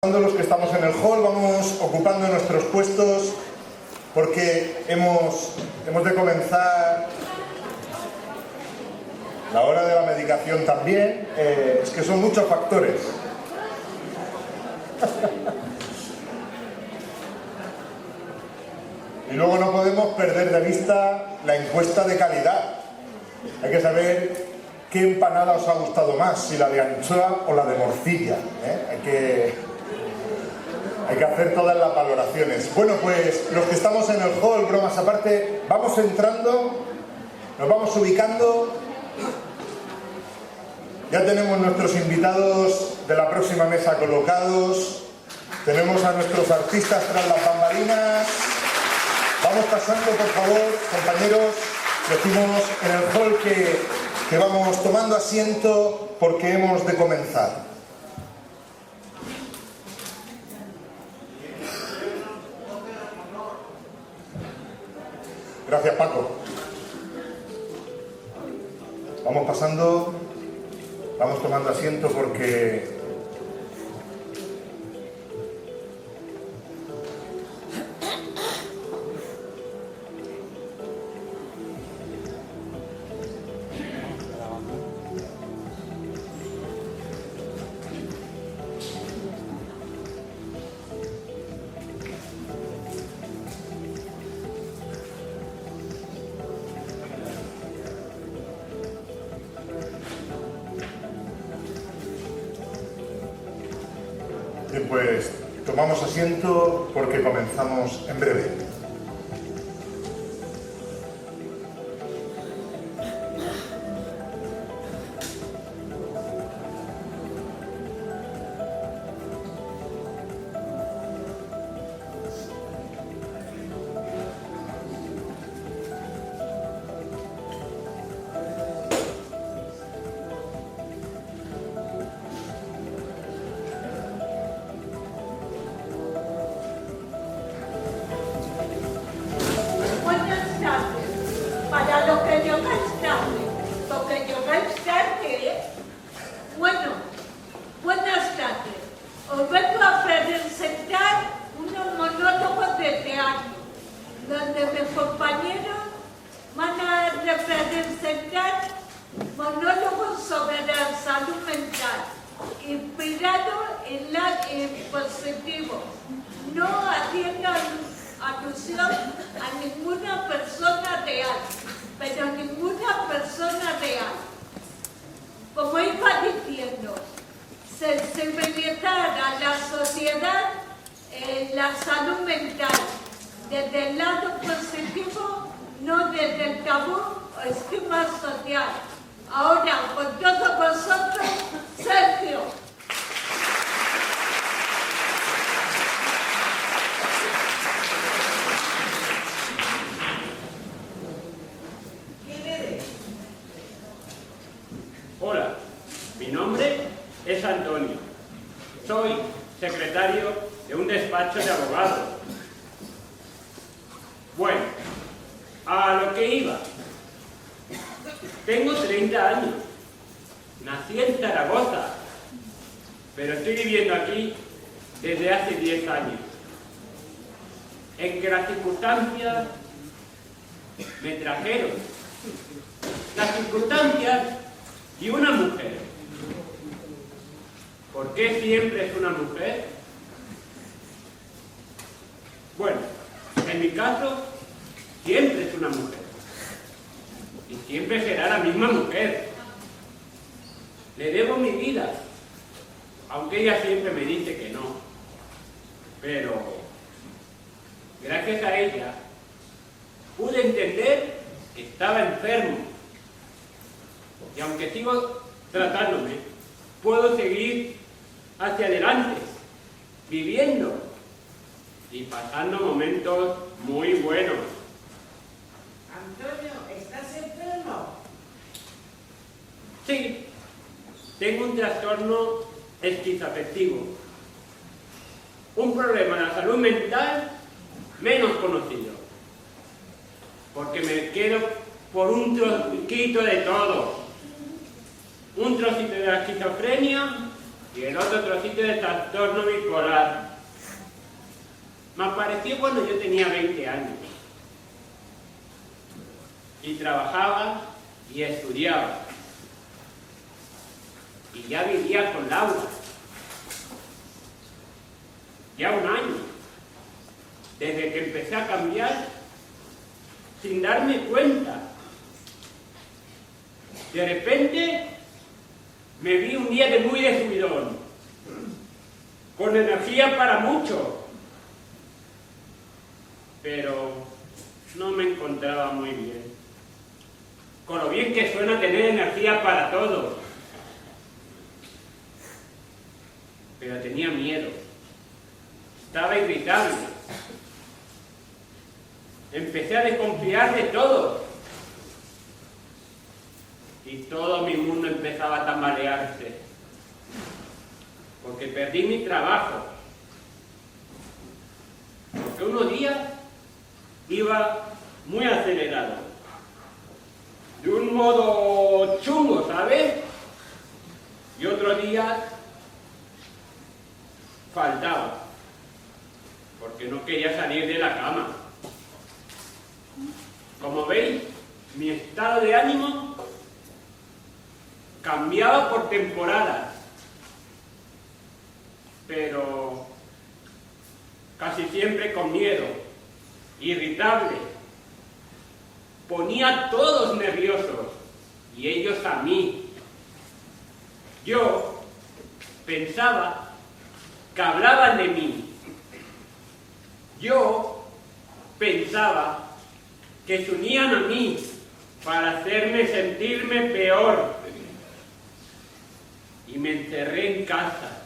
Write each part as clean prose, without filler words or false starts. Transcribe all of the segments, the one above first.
Los que estamos en el hall vamos ocupando nuestros puestos porque hemos de comenzar la hora de la medicación también. Es que son muchos factores. Y luego no podemos perder de vista la encuesta de calidad. Hay que saber qué empanada os ha gustado más, si la de anchoa o la de morcilla. Hay que hacer todas las valoraciones. Bueno, pues los que estamos en el hall, bromas aparte, vamos entrando, nos vamos ubicando. Ya tenemos nuestros invitados de la próxima mesa colocados. Tenemos a nuestros artistas tras las bambalinas. Vamos pasando, por favor, compañeros. Decimos en el hall que vamos tomando asiento porque hemos de comenzar. Gracias, Paco. Vamos pasando, vamos tomando asiento porque pues tomamos asiento porque comenzamos en breve. Hola, mi nombre es Antonio. Soy secretario de un despacho de abogados. Bueno, a lo que iba. Tengo 30 años. Nací en Zaragoza, pero estoy viviendo aquí desde hace 10 años. En que las circunstancias me trajeron. Las circunstancias y una mujer. ¿Por qué siempre es una mujer? Bueno, en mi caso, siempre es una mujer. Y siempre será la misma mujer. Le debo mi vida, aunque ella siempre me dice que no. Pero, gracias a ella, pude entender que estaba enfermo. Y aunque sigo tratándome, puedo seguir hacia adelante, viviendo y pasando momentos muy buenos. Antonio, ¿estás enfermo? Sí, tengo un trastorno esquizoafectivo. Un problema de la salud mental menos conocido. Porque me quedo por un trocito de todo. Un trocito de la esquizofrenia y el otro trocito de trastorno bipolar. Me apareció cuando yo tenía 20 años. Y trabajaba y estudiaba. Y ya vivía con Laura. Ya un año. Desde que empecé a cambiar sin darme cuenta. De repente me vi un día de muy de subidón, con energía para mucho, pero no me encontraba muy bien. Con lo bien que suena tener energía para todo. Pero tenía miedo. Estaba irritable. Empecé a desconfiar de todo. Y todo mi mundo empezaba a tambalearse. Porque perdí mi trabajo. Porque unos días iba muy acelerado. De un modo chungo, ¿sabes? Y otros días faltaba. Porque no quería salir de la cama. Como veis, mi estado de ánimo cambiaba por temporadas, pero casi siempre con miedo, irritable. Ponía a todos nerviosos, y ellos a mí. Yo pensaba que hablaban de mí. Yo pensaba que se unían a mí para hacerme sentirme peor. Y me encerré en casa.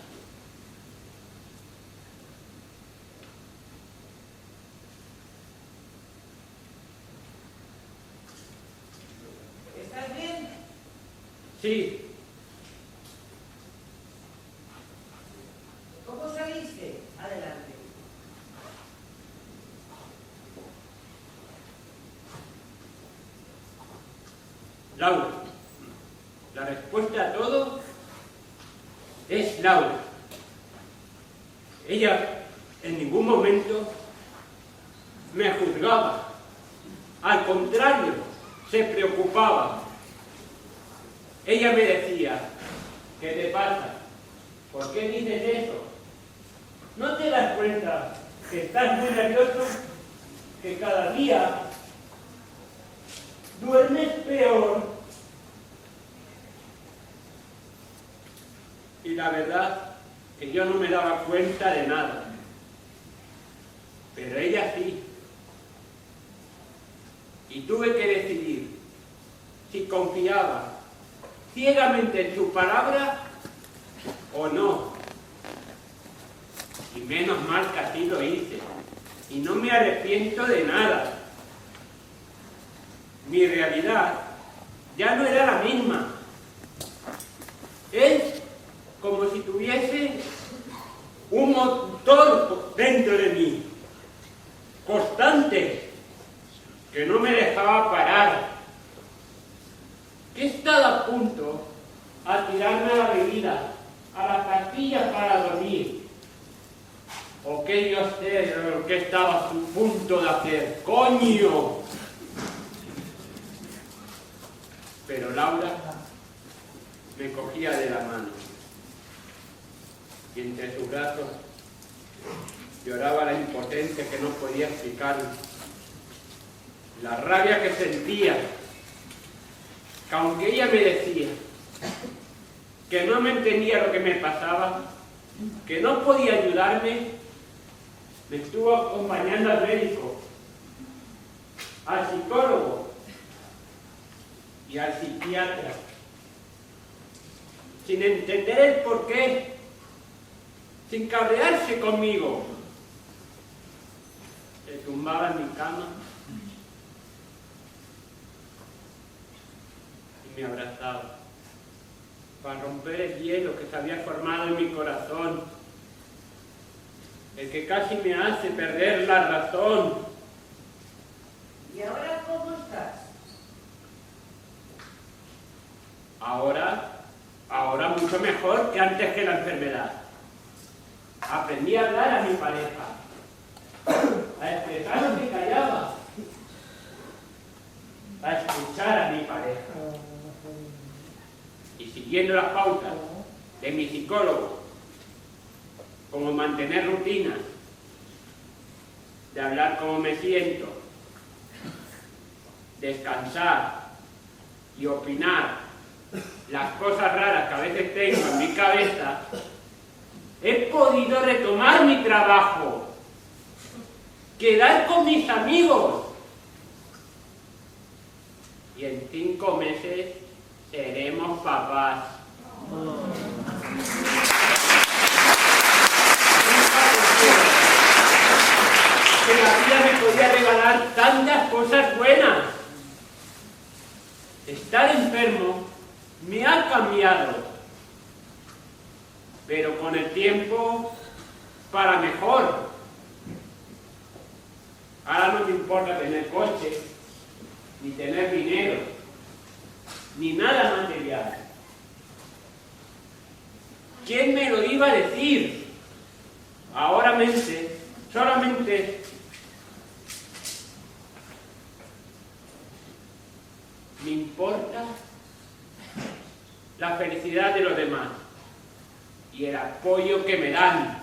¿Estás bien? Sí, ¿Cómo saliste? Adelante. Laura. La respuesta a todo es Laura. Ella en ningún momento me juzgaba. Al contrario, se preocupaba. Ella me decía, ¿qué te pasa? ¿Por qué dices eso? ¿No te das cuenta que estás muy nervioso? Que cada día duermes peor. Y la verdad que yo no me daba cuenta de nada. Pero ella sí. Y tuve que decidir si confiaba ciegamente en su palabra o no. Y menos mal que así lo hice. Y no me arrepiento de nada. Mi realidad ya no era la misma. Es como si tuviese un motor dentro de mí, constante, que no me dejaba parar, que estaba a punto a tirarme a la bebida, a las pastillas para dormir. ¿O qué yo sé lo que estaba a punto de hacer? ¡Coño! Pero Laura me cogía de la mano y entre sus brazos lloraba la impotencia que no podía explicar, la rabia que sentía, que aunque ella me decía que no me entendía lo que me pasaba, que no podía ayudarme, me estuvo acompañando al médico, al psicólogo y al psiquiatra, sin entender el porqué, sin cabrearse conmigo. Se tumbaba en mi cama y me abrazaba para romper el hielo que se había formado en mi corazón, el que casi me hace perder la razón. ¿Y ahora cómo estás? Ahora ahora mucho mejor que antes que la enfermedad. Aprendí a hablar a mi pareja, a expresar lo que callaba, a escuchar a mi pareja. Y siguiendo las pautas de mi psicólogo, como mantener rutinas, de hablar como me siento, descansar y opinar las cosas raras que a veces tengo en mi cabeza, he podido retomar mi trabajo, quedar con mis amigos y en 5 meses seremos papás. Que la vida me podía regalar tantas cosas buenas. Estar enfermo me ha cambiado, pero con el tiempo para mejor. Ahora no me importa tener coche, ni tener dinero, ni nada material. ¿Quién me lo iba a decir? Ahora solamente me importa la felicidad de los demás y el apoyo que me dan.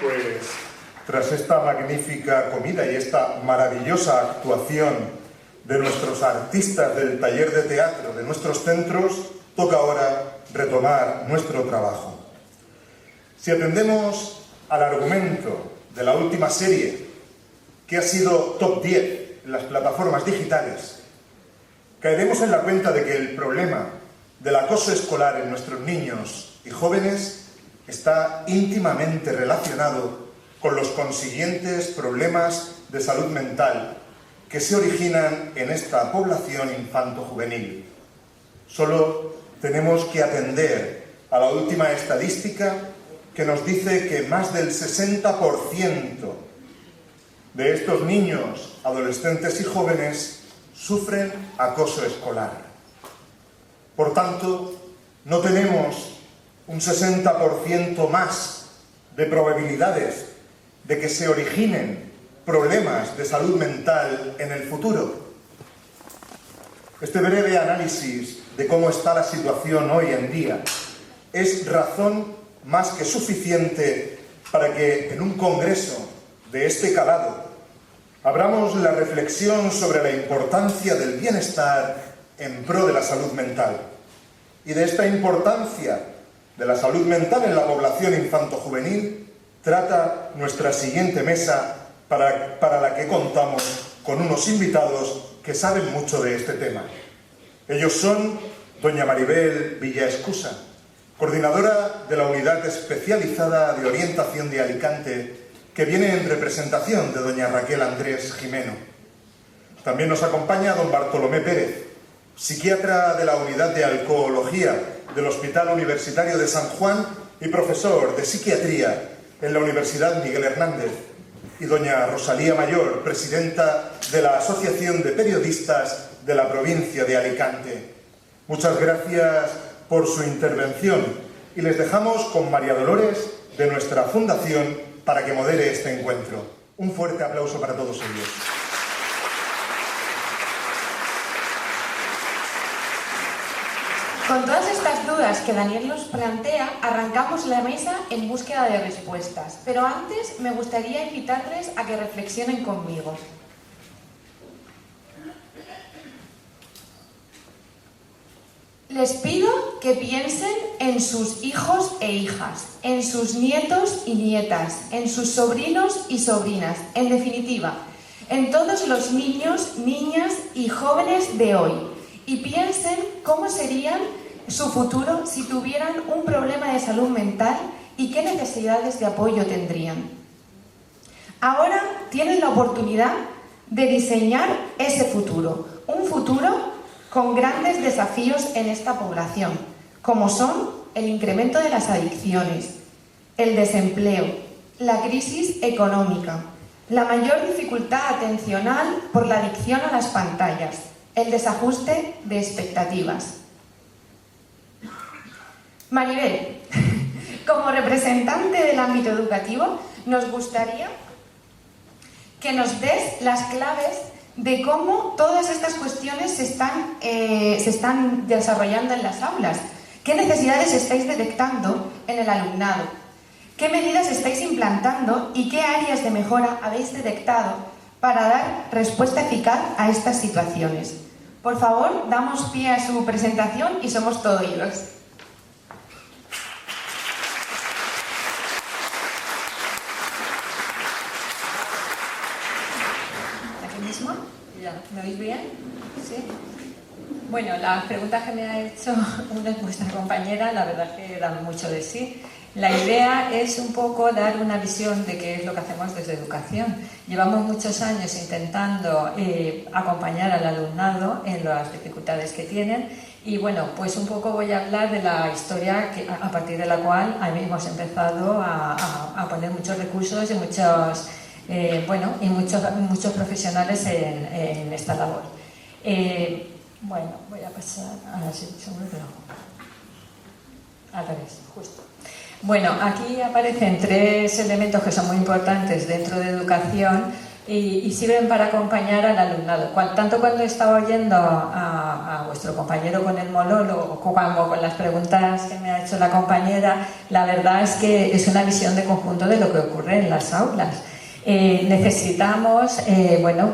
Pues tras esta magnífica comida y esta maravillosa actuación de nuestros artistas del taller de teatro de nuestros centros, toca ahora retomar nuestro trabajo. Si atendemos al argumento de la última serie, que ha sido top 10 en las plataformas digitales, caeremos en la cuenta de que el problema del acoso escolar en nuestros niños y jóvenes está íntimamente relacionado con los consiguientes problemas de salud mental que se originan en esta población infanto-juvenil. Solo tenemos que atender a la última estadística que nos dice que más del 60% de estos niños, adolescentes y jóvenes sufren acoso escolar. Por tanto, no tenemos un 60% más de probabilidades de que se originen problemas de salud mental en el futuro. Este breve análisis de cómo está la situación hoy en día es razón más que suficiente para que en un congreso de este calado abramos la reflexión sobre la importancia del bienestar en pro de la salud mental. Y de esta importancia de la salud mental en la población infanto-juvenil trata nuestra siguiente mesa para la que contamos con unos invitados que saben mucho de este tema. Ellos son doña Maribel Villaescusa, coordinadora de la Unidad Especializada de Orientación de Alicante, que viene en representación de doña Raquel Andrés Jimeno. También nos acompaña don Bartolomé Pérez, psiquiatra de la Unidad de Alcohología del Hospital Universitario de San Juan y profesor de psiquiatría en la Universidad Miguel Hernández, y doña Rosalía Mayor, presidenta de la Asociación de Periodistas de la provincia de Alicante. Muchas gracias por su intervención y les dejamos con María Dolores de nuestra fundación para que modere este encuentro. Un fuerte aplauso para todos ellos. Con todas estas dudas que Daniel nos plantea, arrancamos la mesa en búsqueda de respuestas. Pero antes me gustaría invitarles a que reflexionen conmigo. Les pido que piensen en sus hijos e hijas, en sus nietos y nietas, en sus sobrinos y sobrinas, en definitiva, en todos los niños, niñas y jóvenes de hoy. Y piensen cómo serían su futuro si tuvieran un problema de salud mental y qué necesidades de apoyo tendrían. Ahora tienen la oportunidad de diseñar ese futuro, un futuro con grandes desafíos en esta población, como son el incremento de las adicciones, el desempleo, la crisis económica, la mayor dificultad atencional por la adicción a las pantallas, el desajuste de expectativas. Maribel, como representante del ámbito educativo, nos gustaría que nos des las claves de cómo todas estas cuestiones se están desarrollando en las aulas. ¿Qué necesidades estáis detectando en el alumnado? ¿Qué medidas estáis implantando y qué áreas de mejora habéis detectado para dar respuesta eficaz a estas situaciones? Por favor, damos pie a su presentación y somos todo oídos. ¿Aquí mismo? Ya. ¿Me oís bien? Sí. Bueno, las preguntas que me ha hecho vuestra compañera, la verdad es que dan mucho de sí. La idea es un poco dar una visión de qué es lo que hacemos desde educación. Llevamos muchos años intentando acompañar al alumnado en las dificultades que tienen y bueno, pues un poco voy a hablar de la historia a partir de la cual hemos empezado a poner muchos recursos y muchos profesionales en esta labor. Bueno, voy a pasar a la sección de al revés, justo. Bueno, aquí aparecen 3 elementos que son muy importantes dentro de educación y sirven para acompañar al alumnado. Tanto cuando estaba oyendo a vuestro compañero con el monólogo como con las preguntas que me ha hecho la compañera, la verdad es que es una visión de conjunto de lo que ocurre en las aulas. Necesitamos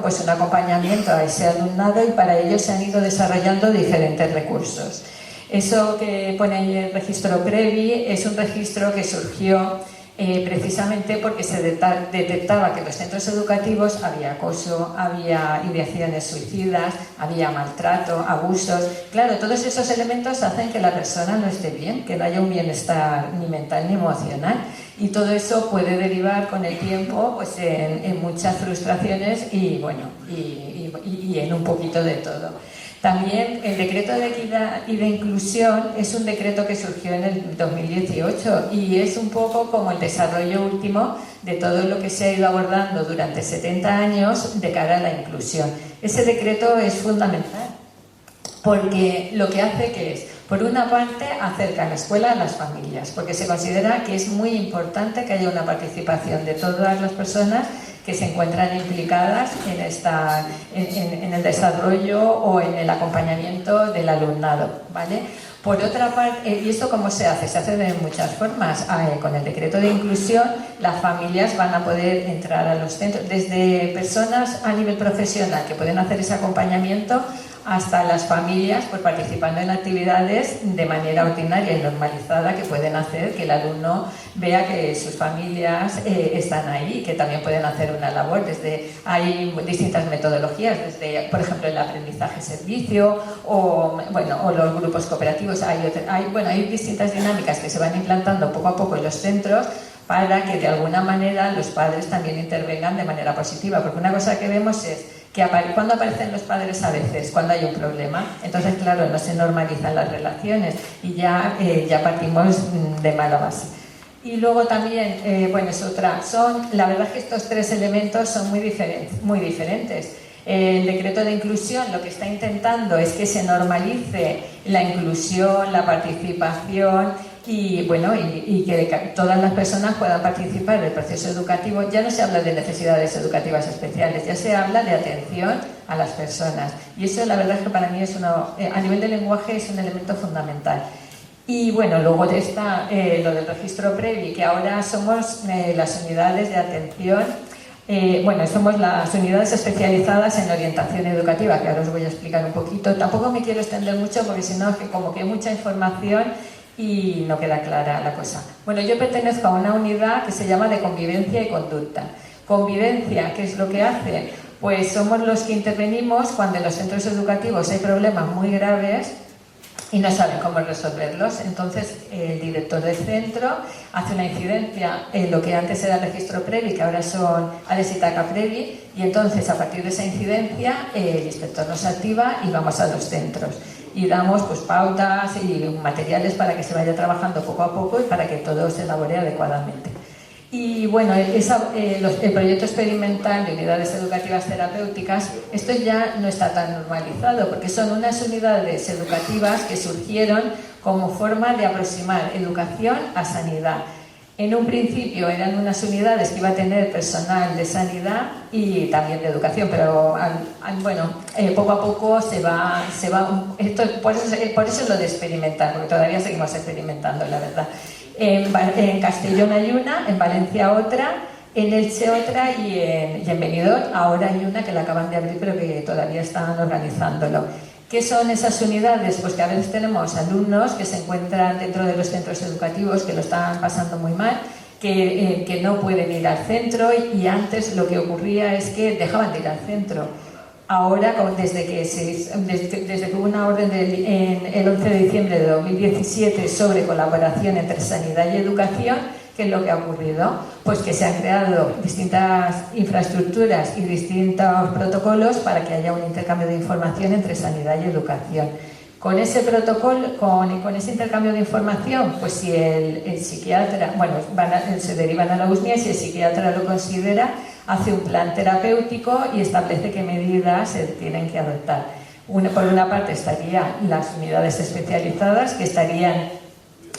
pues un acompañamiento a ese alumnado y para ello se han ido desarrollando diferentes recursos. Eso que pone ahí el registro PREVI es un registro que surgió precisamente porque se detectaba que en los centros educativos había acoso, había ideaciones suicidas, había maltrato, abusos. Claro, todos esos elementos hacen que la persona no esté bien, que no haya un bienestar ni mental ni emocional. Y todo eso puede derivar con el tiempo pues, en muchas frustraciones y en un poquito de todo. También el decreto de equidad y de inclusión es un decreto que surgió en el 2018 y es un poco como el desarrollo último de todo lo que se ha ido abordando durante 70 años de cara a la inclusión. Ese decreto es fundamental porque lo que hace que es, por una parte, acerca la escuela a las familias, porque se considera que es muy importante que haya una participación de todas las personas que se encuentran implicadas en el desarrollo o en el acompañamiento del alumnado, ¿vale? Por otra parte, ¿y esto cómo se hace? Se hace de muchas formas. Con el decreto de inclusión, las familias van a poder entrar a los centros, desde personas a nivel profesional que pueden hacer ese acompañamiento hasta las familias pues, participando en actividades de manera ordinaria y normalizada que pueden hacer que el alumno vea que sus familias están ahí, que también pueden hacer una labor. Hay distintas metodologías, desde, por ejemplo, el aprendizaje servicio o los grupos cooperativos. Hay distintas dinámicas que se van implantando poco a poco en los centros para que de alguna manera los padres también intervengan de manera positiva, porque una cosa que vemos es que cuando aparecen los padres a veces, cuando hay un problema, entonces claro, no se normalizan las relaciones y ya partimos de mala base. Y luego también, la verdad es que estos 3 elementos son muy diferentes. El decreto de inclusión lo que está intentando es que se normalice la inclusión, la participación y que todas las personas puedan participar del proceso educativo. Ya no se habla de necesidades educativas especiales, ya se habla de atención a las personas. Y eso la verdad es que para mí a nivel de lenguaje es un elemento fundamental. Y luego está lo del registro PREVI, que ahora somos las unidades de atención. Somos las unidades especializadas en orientación educativa, que ahora os voy a explicar un poquito. Tampoco me quiero extender mucho porque si no, como que hay mucha información y no queda clara la cosa. Yo pertenezco a una unidad que se llama de convivencia y conducta. Convivencia, ¿qué es lo que hace? Pues somos los que intervenimos cuando en los centros educativos hay problemas muy graves y no saben cómo resolverlos. Entonces el director del centro hace una incidencia en lo que antes era registro previ, que ahora son ADES y TACA previ, y entonces a partir de esa incidencia el inspector nos activa y vamos a los centros y damos pues pautas y materiales para que se vaya trabajando poco a poco y para que todo se elabore adecuadamente. Y bueno, el proyecto experimental de unidades educativas terapéuticas, esto ya no está tan normalizado, porque son unas unidades educativas que surgieron como forma de aproximar educación a sanidad. En un principio eran unas unidades que iba a tener personal de sanidad y también de educación, pero bueno, poco a poco se va esto, por eso lo de experimentar, porque todavía seguimos experimentando, la verdad. En Castellón hay una, en Valencia otra, en Elche otra y en Benidorm ahora hay una que la acaban de abrir, pero que todavía están organizándolo. ¿Qué son esas unidades? Pues que a veces tenemos alumnos que se encuentran dentro de los centros educativos que lo están pasando muy mal, que no pueden ir al centro, y antes lo que ocurría es que dejaban de ir al centro. Ahora, desde que hubo una orden el 11 de diciembre de 2017 sobre colaboración entre sanidad y educación, ¿qué es lo que ha ocurrido? Pues que se han creado distintas infraestructuras y distintos protocolos para que haya un intercambio de información entre sanidad y educación. Con ese protocolo, con ese intercambio de información, pues si el psiquiatra, bueno, se derivan a la USMIA y si el psiquiatra lo considera, hace un plan terapéutico y establece qué medidas se tienen que adoptar. Por una parte estarían las unidades especializadas, que estarían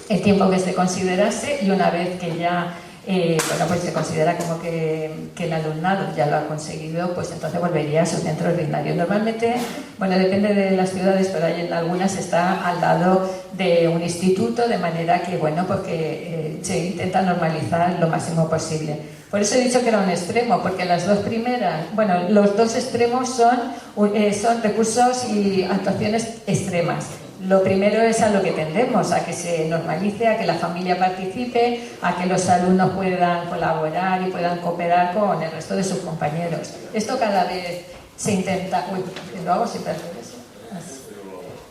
el tiempo que se considerase, y una vez que ya pues se considera como que el alumnado ya lo ha conseguido, pues entonces volvería a su centro ordinario. Normalmente, bueno, depende de las ciudades, pero hay en algunas está al lado de un instituto, de manera que, bueno, porque se intenta normalizar lo máximo posible. Por eso he dicho que era un extremo, porque las dos primeras, bueno, los dos extremos son recursos y actuaciones extremas. Lo primero es a lo que tendemos, a que se normalice, a que la familia participe, a que los alumnos puedan colaborar y puedan cooperar con el resto de sus compañeros. Esto cada vez se intenta... Uy, lo hago sin perder eso.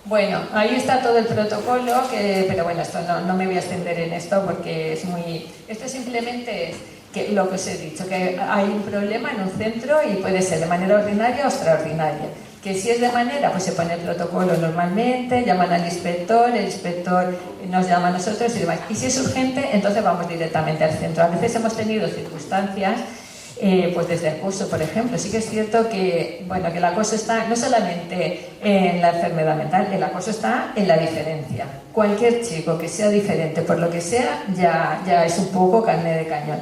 Bueno, ahí está todo el protocolo, pero bueno, esto no me voy a extender en esto porque es muy... Esto simplemente es que lo que os he dicho, que hay un problema en un centro y puede ser de manera ordinaria o extraordinaria. Que si es de manera, pues se pone el protocolo normalmente, llaman al inspector, el inspector nos llama a nosotros y demás. Y si es urgente, entonces vamos directamente al centro. A veces hemos tenido circunstancias, pues desde el curso, por ejemplo, sí que es cierto que, bueno, que el acoso está no solamente en la enfermedad mental, el acoso está en la diferencia. Cualquier chico que sea diferente, por lo que sea, ya es un poco carne de cañón.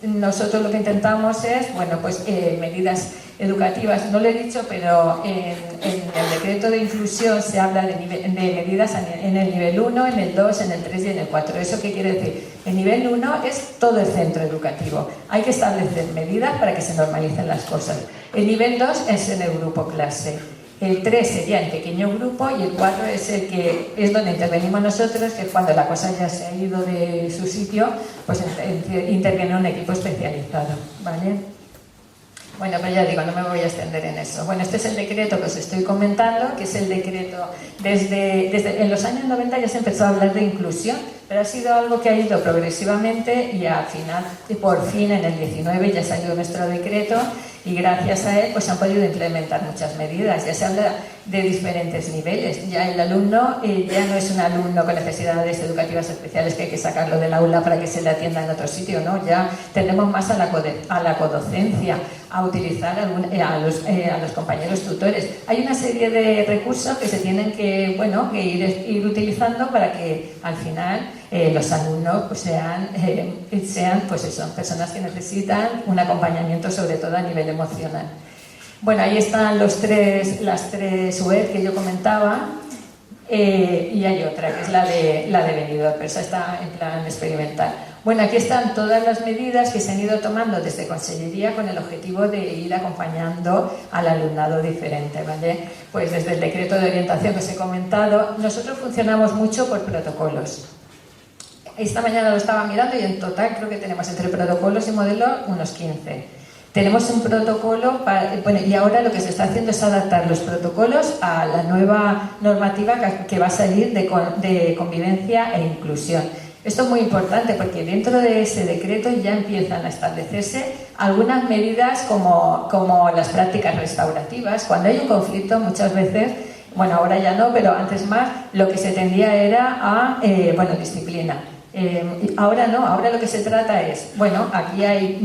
Nosotros lo que intentamos es, bueno, pues medidas educativas, no lo he dicho, pero en el decreto de inclusión se habla de medidas en el nivel 1, en el 2, en el 3 y en el 4. ¿Eso qué quiere decir? El nivel 1 es todo el centro educativo. Hay que establecer medidas para que se normalicen las cosas. El nivel 2 es en el grupo clase. El 3 sería el pequeño grupo y el 4 es el que es donde intervenimos nosotros, que cuando la cosa ya se ha ido de su sitio, pues interviene un equipo especializado, ¿vale? Bueno, pues ya digo, no me voy a extender en eso. Bueno, este es el decreto que os estoy comentando, que es el decreto desde en los años 90 ya se empezó a hablar de inclusión, pero ha sido algo que ha ido progresivamente y al final, y por fin en el 19 ya salió nuestro decreto y gracias a él pues se han podido implementar muchas medidas. Ya se habla de diferentes niveles. Ya el alumno ya no es un alumno con necesidades educativas especiales que hay que sacarlo del aula para que se le atienda en otro sitio, ¿no? Ya tendemos más a la codocencia, a utilizar a los compañeros tutores. Hay una serie de recursos que se tienen que ir utilizando para que al final los alumnos pues sean pues eso, personas que necesitan un acompañamiento, sobre todo a nivel emocional. Bueno, ahí están las tres web que yo comentaba, y hay otra que es la de Benidorm, pero esa está en plan experimental. Bueno, aquí están todas las medidas que se han ido tomando desde Consellería con el objetivo de ir acompañando al alumnado diferente, ¿vale? Pues desde el decreto de orientación que os he comentado, nosotros funcionamos mucho por protocolos. Esta mañana lo estaba mirando y en total creo que tenemos entre protocolos y modelos unos 15. Tenemos un protocolo, bueno, y ahora lo que se está haciendo es adaptar los protocolos a la nueva normativa que va a salir de convivencia e inclusión. Esto es muy importante porque dentro de ese decreto ya empiezan a establecerse algunas medidas como las prácticas restaurativas. Cuando hay un conflicto, muchas veces, bueno, ahora ya no, pero antes más, lo que se tendía era a, disciplina. Ahora no, ahora lo que se trata es, bueno, aquí hay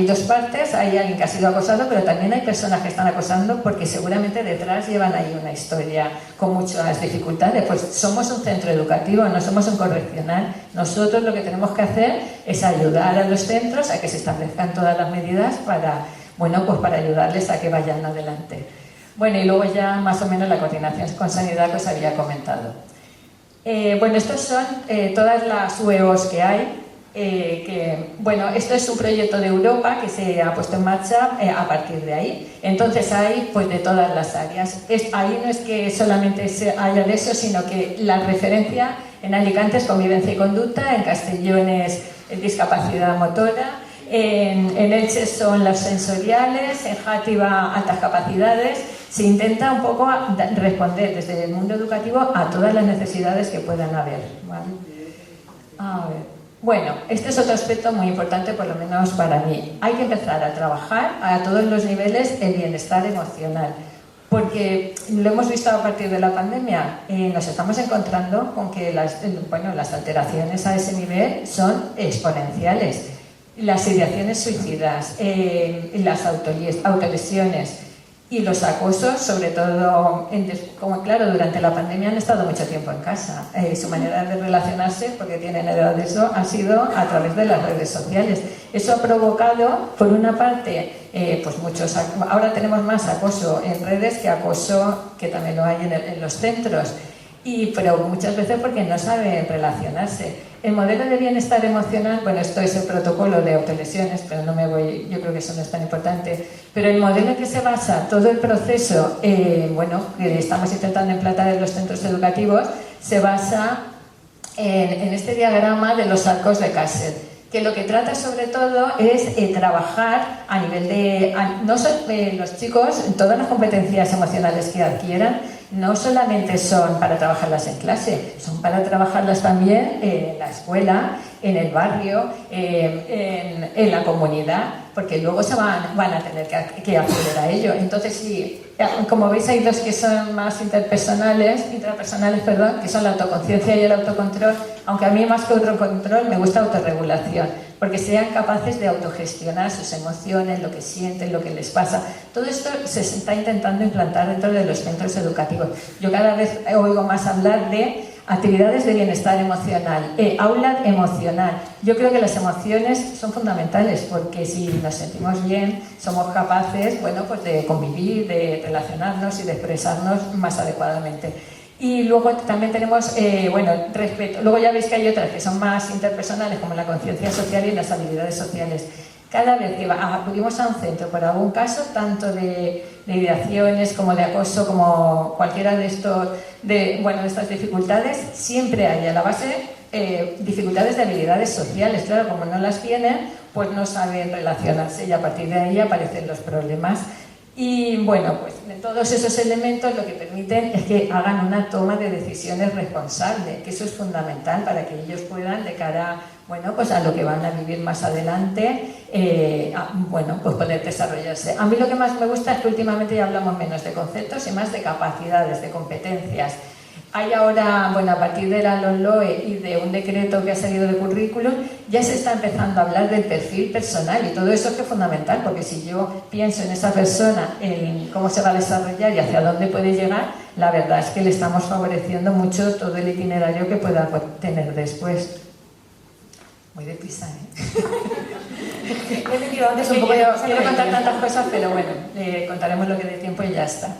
dos partes, hay alguien que ha sido acosado, pero también hay personas que están acosando porque seguramente detrás llevan ahí una historia con muchas dificultades. Pues somos un centro educativo, no somos un correccional. Nosotros lo que tenemos que hacer es ayudar a los centros a que se establezcan todas las medidas para ayudarles a que vayan adelante. Bueno, y luego ya más o menos la coordinación con sanidad que os había comentado. Estos son todas las UEOs que hay. Esto es un proyecto de Europa que se ha puesto en marcha a partir de ahí. Entonces hay pues de todas las áreas. Ahí no es que solamente haya de eso, sino que la referencia en Alicante es convivencia y conducta, en Castellón es discapacidad motora, en Elche son las sensoriales, en Játiva altas capacidades. Se intenta un poco responder desde el mundo educativo a todas las necesidades que puedan haber, ¿vale? A ver. Bueno, este es otro aspecto muy importante, por lo menos para mí. Hay que empezar a trabajar a todos los niveles el bienestar emocional, porque lo hemos visto a partir de la pandemia. Nos estamos encontrando con que las alteraciones a ese nivel son exponenciales. Las ideaciones suicidas, las autolesiones y los acosos, sobre todo, como claro, durante la pandemia han estado mucho tiempo en casa. Su manera de relacionarse, porque tienen edad de eso, ha sido a través de las redes sociales. Eso ha provocado, por una parte, ahora tenemos más acoso en redes que acoso que también lo hay en los centros. Pero muchas veces porque no saben relacionarse. El modelo de bienestar emocional, esto es el protocolo de autolesiones, pero yo creo que eso no es tan importante, pero el modelo en que se basa todo el proceso, que estamos intentando implantar en los centros educativos, se basa en este diagrama de los arcos de Kasser, que lo que trata sobre todo es trabajar a nivel de... los chicos, todas las competencias emocionales que adquieran, no solamente son para trabajarlas en clase, son para trabajarlas también en la escuela, en el barrio, en la comunidad, porque luego se van a tener que acceder a ello. Entonces, sí, como veis, hay dos que son más intrapersonales, que son la autoconciencia y el autocontrol, aunque a mí más que autocontrol me gusta autorregulación, porque sean capaces de autogestionar sus emociones, lo que sienten, lo que les pasa. Todo esto se está intentando implantar dentro de los centros educativos. Yo cada vez oigo más hablar de actividades de bienestar emocional, aula emocional. Yo creo que las emociones son fundamentales porque si nos sentimos bien, somos capaces, de convivir, de relacionarnos y de expresarnos más adecuadamente. Y luego también tenemos, respeto. Luego ya veis que hay otras que son más interpersonales, como la conciencia social y las habilidades sociales. Cada vez que acudimos a un centro por algún caso, tanto de ideaciones como de acoso, como cualquiera de estas dificultades, siempre hay a la base dificultades de habilidades sociales. Claro, como no las tienen, pues no saben relacionarse y a partir de ahí aparecen los problemas. Y de todos esos elementos lo que permiten es que hagan una toma de decisiones responsable, que eso es fundamental para que ellos puedan, de cara a lo que van a vivir más adelante, poder desarrollarse. A mí lo que más me gusta es que últimamente ya hablamos menos de conceptos y más de capacidades, de competencias. Hay ahora, a partir de la LOMLOE y de un decreto que ha salido de currículum, ya se está empezando a hablar del perfil personal y todo eso es que es fundamental, porque si yo pienso en esa persona, en cómo se va a desarrollar y hacia dónde puede llegar, la verdad es que le estamos favoreciendo mucho todo el itinerario que pueda tener después. Muy deprisa, ¿eh? He metido antes un poco, quiero contar tantas cosas, pero contaremos lo que dé tiempo y ya está.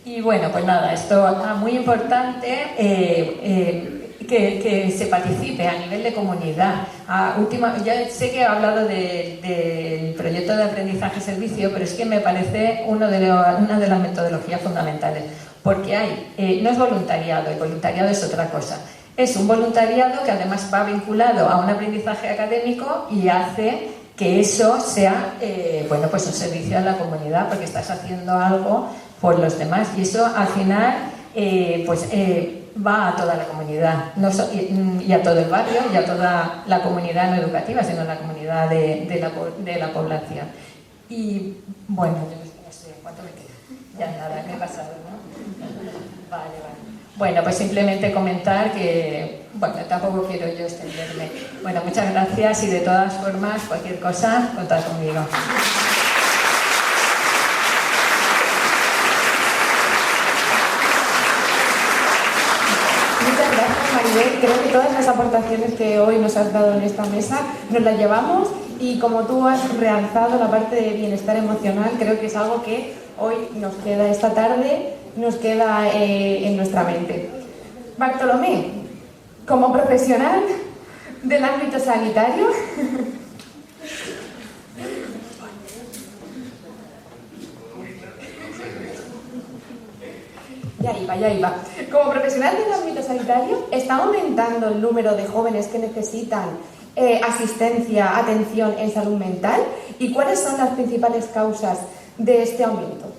Y esto es muy importante que se participe a nivel de comunidad. Ya sé que he hablado del proyecto de aprendizaje-servicio, pero es que me parece una de las metodologías fundamentales, porque no es voluntariado, el voluntariado es otra cosa. Es un voluntariado que además va vinculado a un aprendizaje académico y hace que eso sea bueno, pues un servicio a la comunidad, porque estás haciendo algo por los demás, y eso al final va a toda la comunidad, y a todo el barrio, y a toda la comunidad no educativa, sino a la comunidad de la población. Y bueno, no sé cuánto me queda. Ya nada, me he pasado, ¿no? Vale. Bueno, pues simplemente comentar que, bueno, tampoco quiero yo extenderme. Bueno, muchas gracias, y de todas formas, cualquier cosa, contad conmigo. Muchas gracias, Maribel. Creo que todas las aportaciones que hoy nos has dado en esta mesa nos las llevamos, y como tú has realzado la parte de bienestar emocional, creo que es algo que hoy nos queda, esta tarde, nos queda en nuestra mente. Bartolomé, como profesional del ámbito sanitario, ya iba. Como profesional del ámbito sanitario, ¿está aumentando el número de jóvenes que necesitan asistencia, atención en salud mental? ¿Y cuáles son las principales causas de este aumento?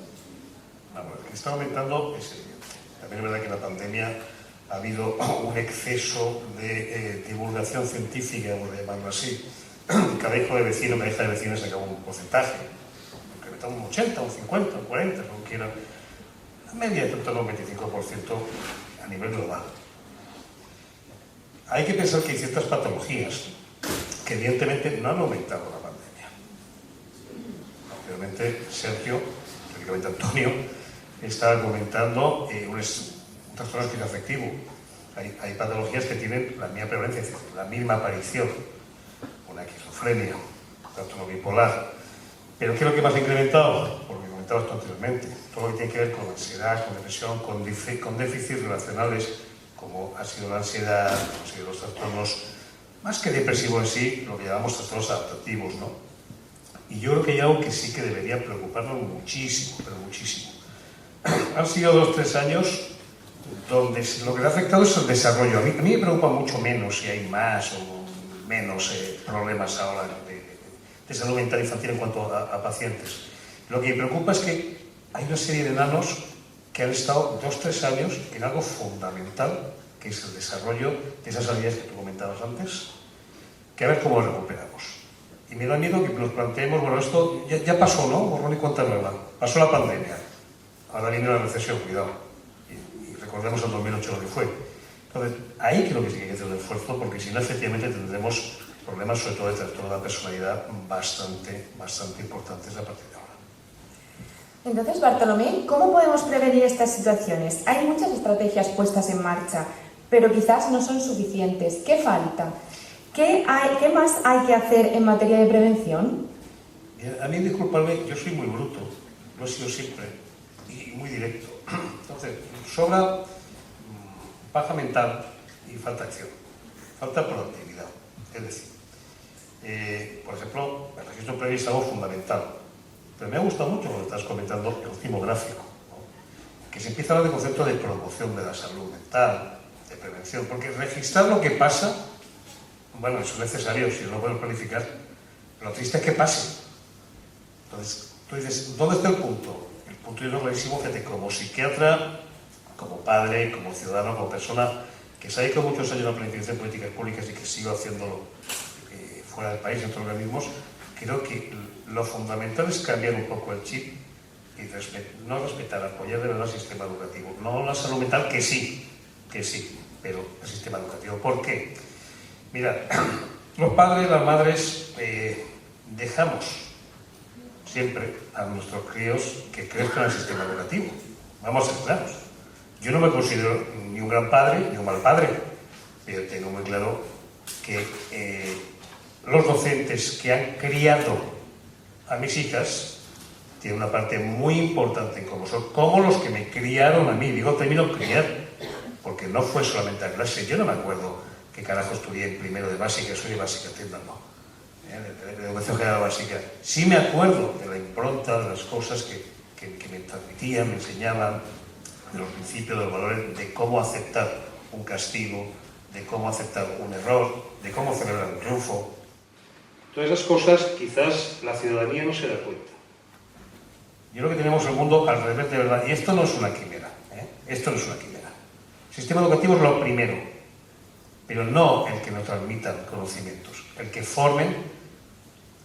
Vamos, que está aumentando es evidente. También es verdad que en la pandemia ha habido un exceso de divulgación científica, por llamarlo así. Cada hijo de vecino, cada hija de vecino sacaba un porcentaje. Incrementaba un 80, un 50, un 40, como quieran. La media es en torno a un 25% a nivel global. Hay que pensar que hay ciertas patologías que evidentemente no han aumentado la pandemia. Obviamente Sergio, prácticamente Antonio, estaba comentando un trastorno esquizoafectivo. Hay patologías que tienen la misma prevalencia, es decir, la misma aparición. Una esquizofrenia, un trastorno bipolar. Pero ¿qué es lo que más ha incrementado? Por lo que comentaba esto anteriormente. Todo lo que tiene que ver con ansiedad, con depresión, con déficits relacionales, como ha sido la ansiedad, como han sido los trastornos, más que depresivos en sí, lo que llamamos trastornos adaptativos, ¿no? Y yo creo que hay algo que sí que debería preocuparnos muchísimo, pero muchísimo. Han sido 2 o 3 años donde lo que le ha afectado es el desarrollo. A mí me preocupa mucho menos si hay más o menos problemas ahora de salud mental infantil en cuanto a pacientes. Lo que me preocupa es que hay una serie de enanos que han estado 2 o 3 años en algo fundamental, que es el desarrollo de esas habilidades que tú comentabas antes, que a ver cómo lo recuperamos. Y me da miedo que nos planteemos, bueno, esto ya pasó, ¿no? Borrón y cuenta nueva. Pasó la pandemia. Ahora viene la recesión, cuidado. Y recordemos el 2008 lo que fue. Entonces, ahí creo que sí que hay que hacer un esfuerzo, porque si no, efectivamente tendremos problemas, sobre todo de trastorno de la personalidad, bastante importantes a partir de ahora. Entonces, Bartolomé, ¿cómo podemos prevenir estas situaciones? Hay muchas estrategias puestas en marcha, pero quizás no son suficientes. ¿Qué falta? ¿Qué más hay que hacer en materia de prevención? A mí, disculpadme, yo soy muy bruto, lo he sido siempre, y muy directo. Entonces, sobra paja mental y falta acción, falta proactividad. Es decir, por ejemplo, el registro previo es algo fundamental, pero me ha gustado mucho lo que estás comentando, el último gráfico, ¿no? Que se empieza a hablar de concepto de promoción de la salud mental, de prevención, porque registrar lo que pasa, bueno, eso es necesario, si no lo podemos planificar, pero lo triste es que pase. Entonces, tú dices, ¿dónde está el punto? El punto es clarísimo, fíjate, como psiquiatra, como padre, como ciudadano, como persona que se ha dedicado muchos años a la planificación de políticas públicas y que sigo haciéndolo fuera del país, en otros organismos, creo que lo fundamental es cambiar un poco el chip y no respetar, apoyar de verdad el sistema educativo. No la salud mental, que sí, pero el sistema educativo. ¿Por qué? Mira, los padres, las madres, dejamos siempre a nuestros críos que crezcan en el sistema educativo. Vamos a ser claros. Yo no me considero ni un gran padre ni un mal padre, pero tengo muy claro que los docentes que han criado a mis hijas tienen una parte muy importante en cómo son, como los que me criaron a mí. Digo, termino criar, porque no fue solamente a clase. Yo no me acuerdo qué carajo estudié en primero de básica, soy de básica, entiéndanlo, de educación general básica. Sí me acuerdo de la impronta, de las cosas que me transmitían, me enseñaban, de los principios, de los valores, de cómo aceptar un castigo, de cómo aceptar un error, de cómo celebrar un triunfo. Todas esas cosas quizás la ciudadanía no se da cuenta. Yo creo que tenemos el mundo al revés de verdad. Y esto no es una quimera. Esto no es una quimera. El sistema educativo es lo primero, pero no el que nos transmitan conocimientos, el que formen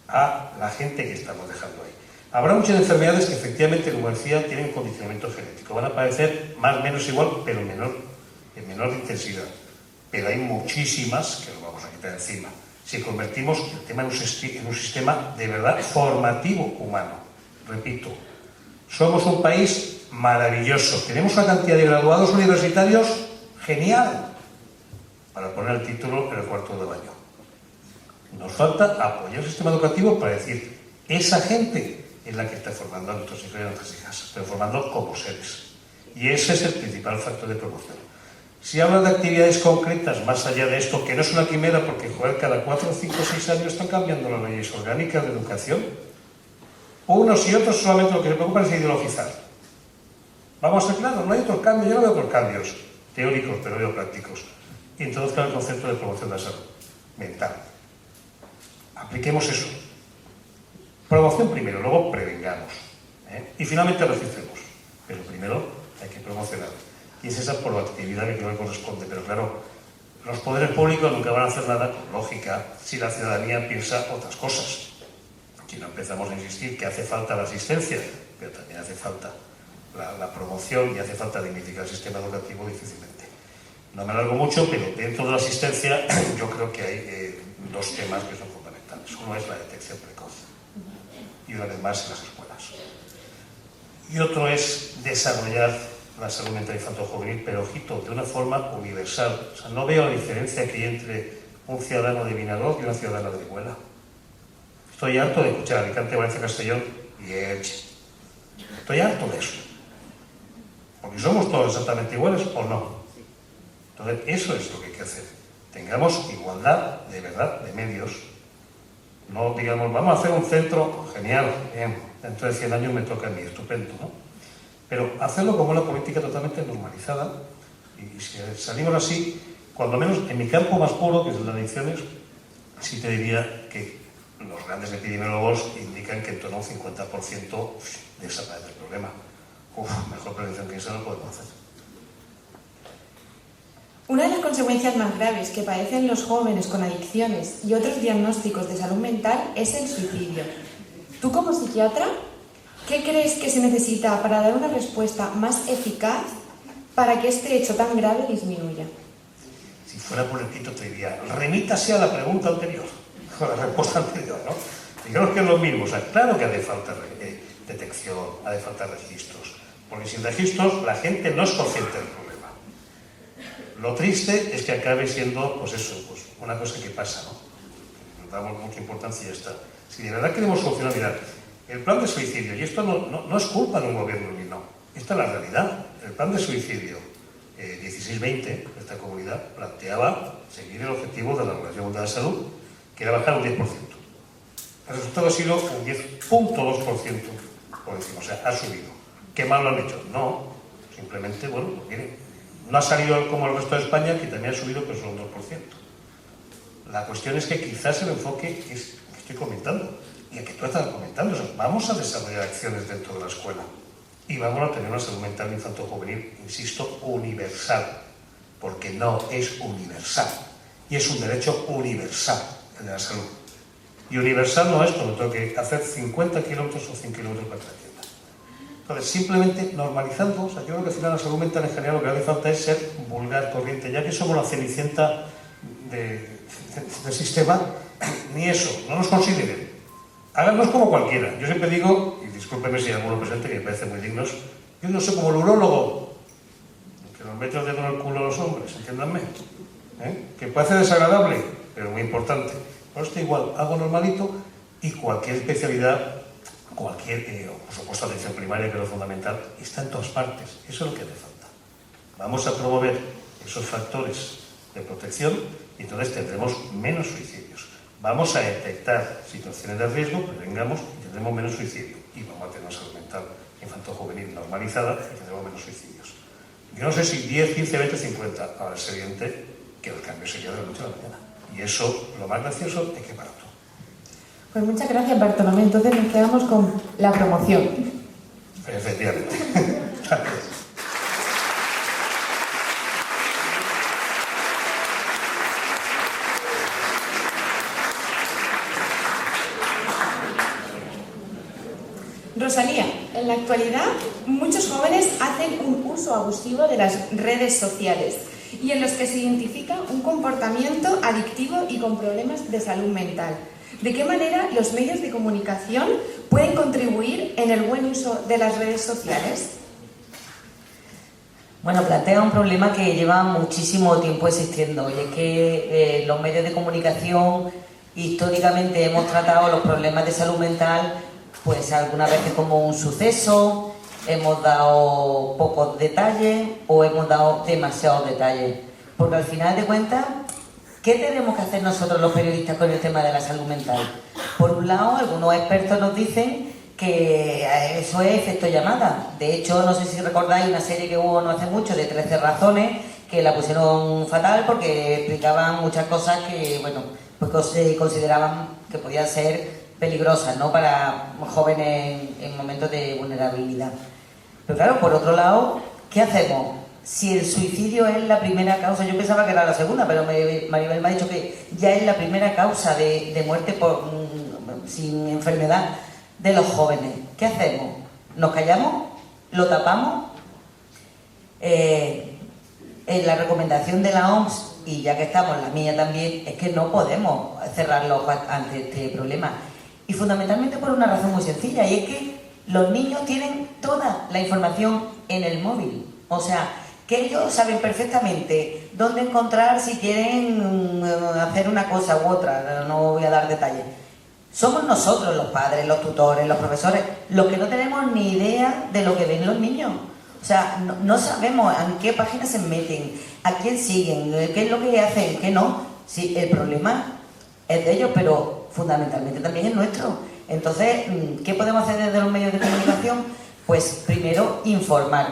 a la gente que estamos dejando ahí. Habrá muchas enfermedades que efectivamente, como decía, tienen condicionamiento genético. Van a aparecer más o menos igual, pero en menor intensidad. Pero hay muchísimas que lo vamos a quitar encima. Si convertimos el tema en un sistema de verdad formativo humano. Repito, somos un país maravilloso. Tenemos una cantidad de graduados universitarios genial para poner el título en el cuarto de baño. Nos falta apoyar el sistema educativo para decir, esa gente es la que está formando a nuestros hijos y a nuestras hijas, pero formando como seres. Y ese es el principal factor de promoción. Si hablan de actividades concretas, más allá de esto, que no es una quimera, porque joder, cada 4, 5, 6 años están cambiando las leyes orgánicas de educación. Unos y otros solamente lo que se preocupan es ideologizar. Vamos a ser claros, no hay otros cambios, yo no veo otros cambios teóricos, pero veo prácticos. Y introduzcan el concepto de promoción de la salud mental. Apliquemos eso. Promoción primero, luego prevengamos. Y finalmente resistemos. Pero primero hay que promocionar. Y es esa proactividad que creo que corresponde. Pero claro, los poderes públicos nunca van a hacer nada con lógica si la ciudadanía piensa otras cosas. Si no empezamos a insistir que hace falta la asistencia, pero también hace falta la promoción y hace falta dignificar el sistema educativo difícilmente. No me alargo mucho, pero dentro de la asistencia yo creo que hay dos temas que son fundamentales. Uno es la detección precoz, y una vez más en las escuelas. Y otro es desarrollar la salud mental infantil-juvenil, pero ojito, de una forma universal. O sea, no veo la diferencia que hay entre un ciudadano de Vinaròs y una ciudadana de Orihuela. Estoy harto de escuchar Alicante, Valencia, Castellón y Elche. Estoy harto de eso. Porque somos todos exactamente iguales o no. Entonces, eso es lo que hay que hacer. Tengamos igualdad, de verdad, de medios. No digamos, vamos a hacer un centro genial, bien, dentro de 100 años me toca a mí, estupendo, ¿no? Pero hacerlo como una política totalmente normalizada. Y si salimos así, cuando menos en mi campo más puro, que es el de adicciones, sí te diría que los grandes epidemiólogos indican que en torno a un 50% desaparece el problema. Mejor prevención que esa no podemos hacer. Una de las consecuencias más graves que padecen los jóvenes con adicciones y otros diagnósticos de salud mental es el suicidio. Tú, como psiquiatra, ¿qué crees que se necesita para dar una respuesta más eficaz para que este hecho tan grave disminuya? Si fuera por escrito te diría, remítase a la pregunta anterior, a la respuesta anterior, ¿no? Digamos que es lo mismo, o sea, claro que hace falta detección, hace falta registros, porque sin registros la gente no es consciente del problema. Lo triste es que acabe siendo, pues eso, pues una cosa que pasa, ¿no? Nos damos mucha importancia y ya está. Si de verdad queremos solucionar, mirad, el plan de suicidio, y esto no es culpa de un gobierno ni no, esta es la realidad. El plan de suicidio 16-20, esta comunidad, planteaba seguir el objetivo de la Organización Mundial de la Salud, que era bajar un 10%. El resultado ha sido un 10.2% por encima, o sea, ha subido. ¿Qué mal lo han hecho? No, simplemente, bueno, pues miren, no ha salido como el resto de España, que también ha subido, pero solo un 2%. La cuestión es que quizás el enfoque es que estoy comentando, y el que tú estás comentando, o sea, vamos a desarrollar acciones dentro de la escuela y vamos a tener una salud mental infantil-juvenil, insisto, universal, porque no es universal, y es un derecho universal, el de la salud. Y universal no es cuando tengo que hacer 50 kilómetros o 100 kilómetros para la tienda. Entonces, simplemente normalizando, o sea, yo creo que al final la salud mental en general lo que hace falta es ser vulgar, corriente, ya que somos la cenicienta del sistema, ni eso, no nos consideren. Háganos como cualquiera. Yo siempre digo, y discúlpeme si hay alguno presente que me parece muy dignos, yo no soy como el urólogo, que nos mete el dedo en el culo a los hombres, entiéndanme, que parece desagradable, pero muy importante. Por esto igual, hago normalito y cualquier especialidad, por supuesto atención primaria, que es lo fundamental, está en todas partes. Eso es lo que hace falta. Vamos a promover esos factores de protección y entonces tendremos menos suicidios. Vamos a detectar situaciones de riesgo, prevengamos y tendremos menos suicidio. Y vamos a tener una salud mental infantil-juvenil normalizada y tendremos menos suicidios. Yo no sé si 10, 15, 20, 50. Ahora es evidente que el cambio sería de la noche a la mañana. Y eso, lo más gracioso, es que barato. Pues muchas gracias, Bartolomé. Entonces nos quedamos con la promoción. Efectivamente. Gracias. Rosalía, en la actualidad muchos jóvenes hacen un uso abusivo de las redes sociales y en los que se identifica un comportamiento adictivo y con problemas de salud mental. ¿De qué manera los medios de comunicación pueden contribuir en el buen uso de las redes sociales? Bueno, plantea un problema que lleva muchísimo tiempo existiendo y es que los medios de comunicación históricamente hemos tratado los problemas de salud mental pues algunas veces como un suceso, hemos dado pocos detalles o hemos dado demasiados detalles. Porque al final de cuentas, ¿qué tenemos que hacer nosotros los periodistas con el tema de la salud mental? Por un lado, algunos expertos nos dicen que eso es efecto llamada. De hecho, no sé si recordáis una serie que hubo no hace mucho de 13 razones, que la pusieron fatal porque explicaban muchas cosas que, bueno, pues se consideraban que podían ser peligrosas, ¿no?, para jóvenes en momentos de vulnerabilidad. Pero claro, por otro lado, ¿qué hacemos? Si el suicidio es la primera causa, yo pensaba que era la segunda, pero Maribel me ha dicho que ya es la primera causa de muerte sin enfermedad de los jóvenes. ¿Qué hacemos? ¿Nos callamos? ¿Lo tapamos? En la recomendación de la OMS, y ya que estamos, la mía también, es que no podemos cerrar los ojos ante este problema. Y fundamentalmente por una razón muy sencilla, y es que los niños tienen toda la información en el móvil. O sea, que ellos saben perfectamente dónde encontrar si quieren hacer una cosa u otra. No voy a dar detalles. Somos nosotros, los padres, los tutores, los profesores, los que no tenemos ni idea de lo que ven los niños. O sea, no sabemos en qué páginas se meten, a quién siguen, qué es lo que hacen, qué no. Sí, el problema es de ellos, pero fundamentalmente también es nuestro. Entonces, ¿qué podemos hacer desde los medios de comunicación? Pues primero informar,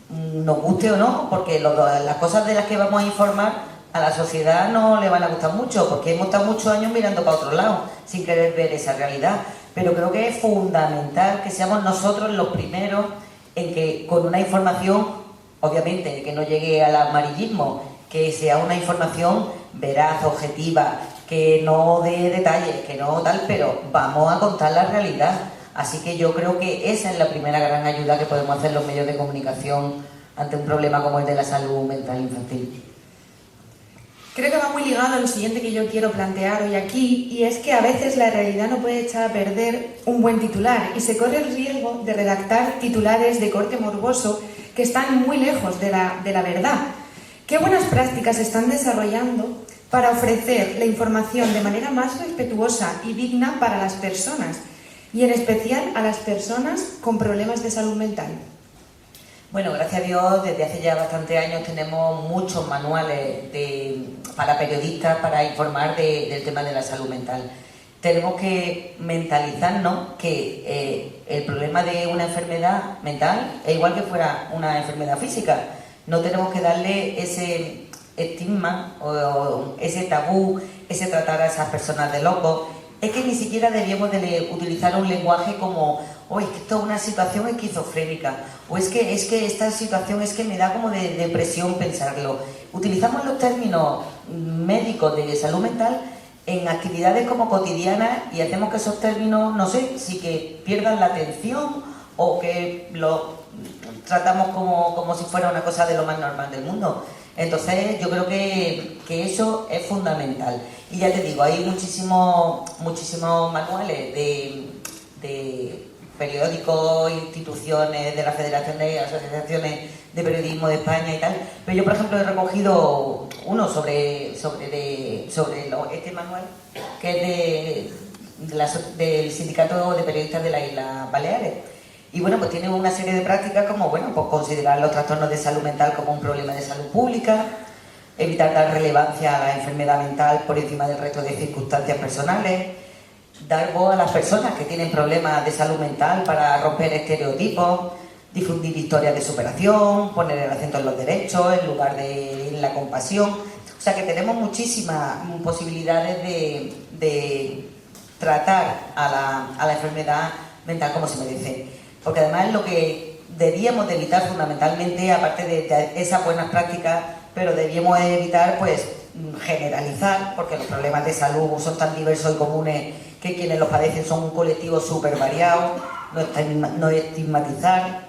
nos guste o no, porque las cosas de las que vamos a informar a la sociedad no le van a gustar mucho, porque hemos estado muchos años mirando para otro lado, sin querer ver esa realidad. Pero creo que es fundamental que seamos nosotros los primeros en que con una información, obviamente, que no llegue al amarillismo, que sea una información veraz, objetiva, que no dé detalles, que no tal, pero vamos a contar la realidad. Así que yo creo que esa es la primera gran ayuda que podemos hacer los medios de comunicación ante un problema como el de la salud mental infantil. Creo que va muy ligado a lo siguiente que yo quiero plantear hoy aquí, y es que a veces la realidad no puede echar a perder un buen titular y se corre el riesgo de redactar titulares de corte morboso que están muy lejos de la verdad. ¿Qué buenas prácticas se están desarrollando para ofrecer la información de manera más respetuosa y digna para las personas, y en especial a las personas con problemas de salud mental? Bueno, gracias a Dios, desde hace ya bastantes años tenemos muchos manuales para periodistas para informar del tema de la salud mental. Tenemos que mentalizarnos que el problema de una enfermedad mental es igual que fuera una enfermedad física. No tenemos que darle ese estigma o ese tabú, ese tratar a esas personas de locos. Es que ni siquiera deberíamos de utilizar un lenguaje como es que esto es una situación esquizofrénica, o es que esta situación es que me da como de depresión pensarlo. Utilizamos los términos médicos de salud mental en actividades como cotidianas y hacemos que esos términos, no sé, si que pierdan la atención o que lo tratamos como si fuera una cosa de lo más normal del mundo. Entonces yo creo que eso es fundamental. Y ya te digo, hay muchísimos manuales de periódicos, instituciones, de la Federación de Asociaciones de Periodismo de España y tal. Pero yo, por ejemplo, he recogido uno sobre este manual, que es del Sindicato de Periodistas de las Islas Baleares. Y bueno, pues tiene una serie de prácticas como, bueno, pues considerar los trastornos de salud mental como un problema de salud pública, evitar dar relevancia a la enfermedad mental por encima del resto de circunstancias personales, dar voz a las personas que tienen problemas de salud mental para romper estereotipos, difundir historias de superación, poner el acento en los derechos en lugar de en la compasión. O sea que tenemos muchísimas posibilidades de tratar a la enfermedad mental como se merece. Porque además lo que debíamos de evitar fundamentalmente, aparte de esas buenas prácticas, pero debíamos de evitar pues generalizar, porque los problemas de salud son tan diversos y comunes que quienes los padecen son un colectivo súper variado, no estigmatizar,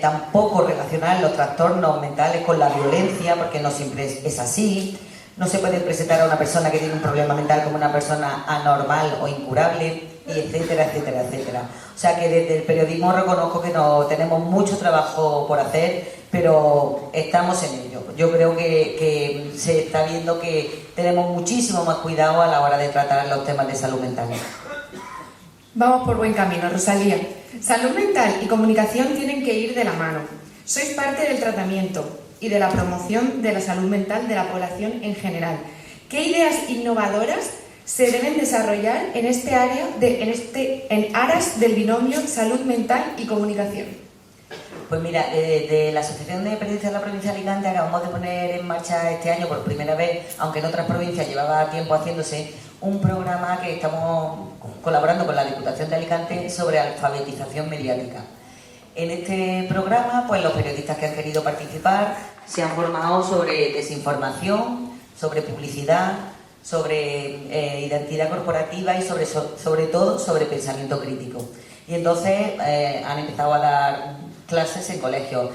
tampoco relacionar los trastornos mentales con la violencia, porque no siempre es así. No se puede presentar a una persona que tiene un problema mental como una persona anormal o incurable, y etcétera, etcétera, etcétera. O sea que desde el periodismo reconozco que tenemos mucho trabajo por hacer, pero estamos en ello. Yo creo que se está viendo que tenemos muchísimo más cuidado a la hora de tratar los temas de salud mental. Vamos por buen camino, Rosalía. Salud mental y comunicación tienen que ir de la mano. Sois parte del tratamiento y de la promoción de la salud mental de la población en general. ¿Qué ideas innovadoras se deben desarrollar en este área, en aras del binomio salud mental y comunicación? Pues mira, de la Asociación de Periodistas de la Provincia de Alicante acabamos de poner en marcha este año por primera vez, aunque en otras provincias llevaba tiempo haciéndose, un programa que estamos colaborando con la Diputación de Alicante sobre alfabetización mediática. En este programa, pues los periodistas que han querido participar se han formado sobre desinformación, sobre publicidad, sobre identidad corporativa y sobre todo sobre pensamiento crítico. Y entonces han empezado a dar clases en colegios.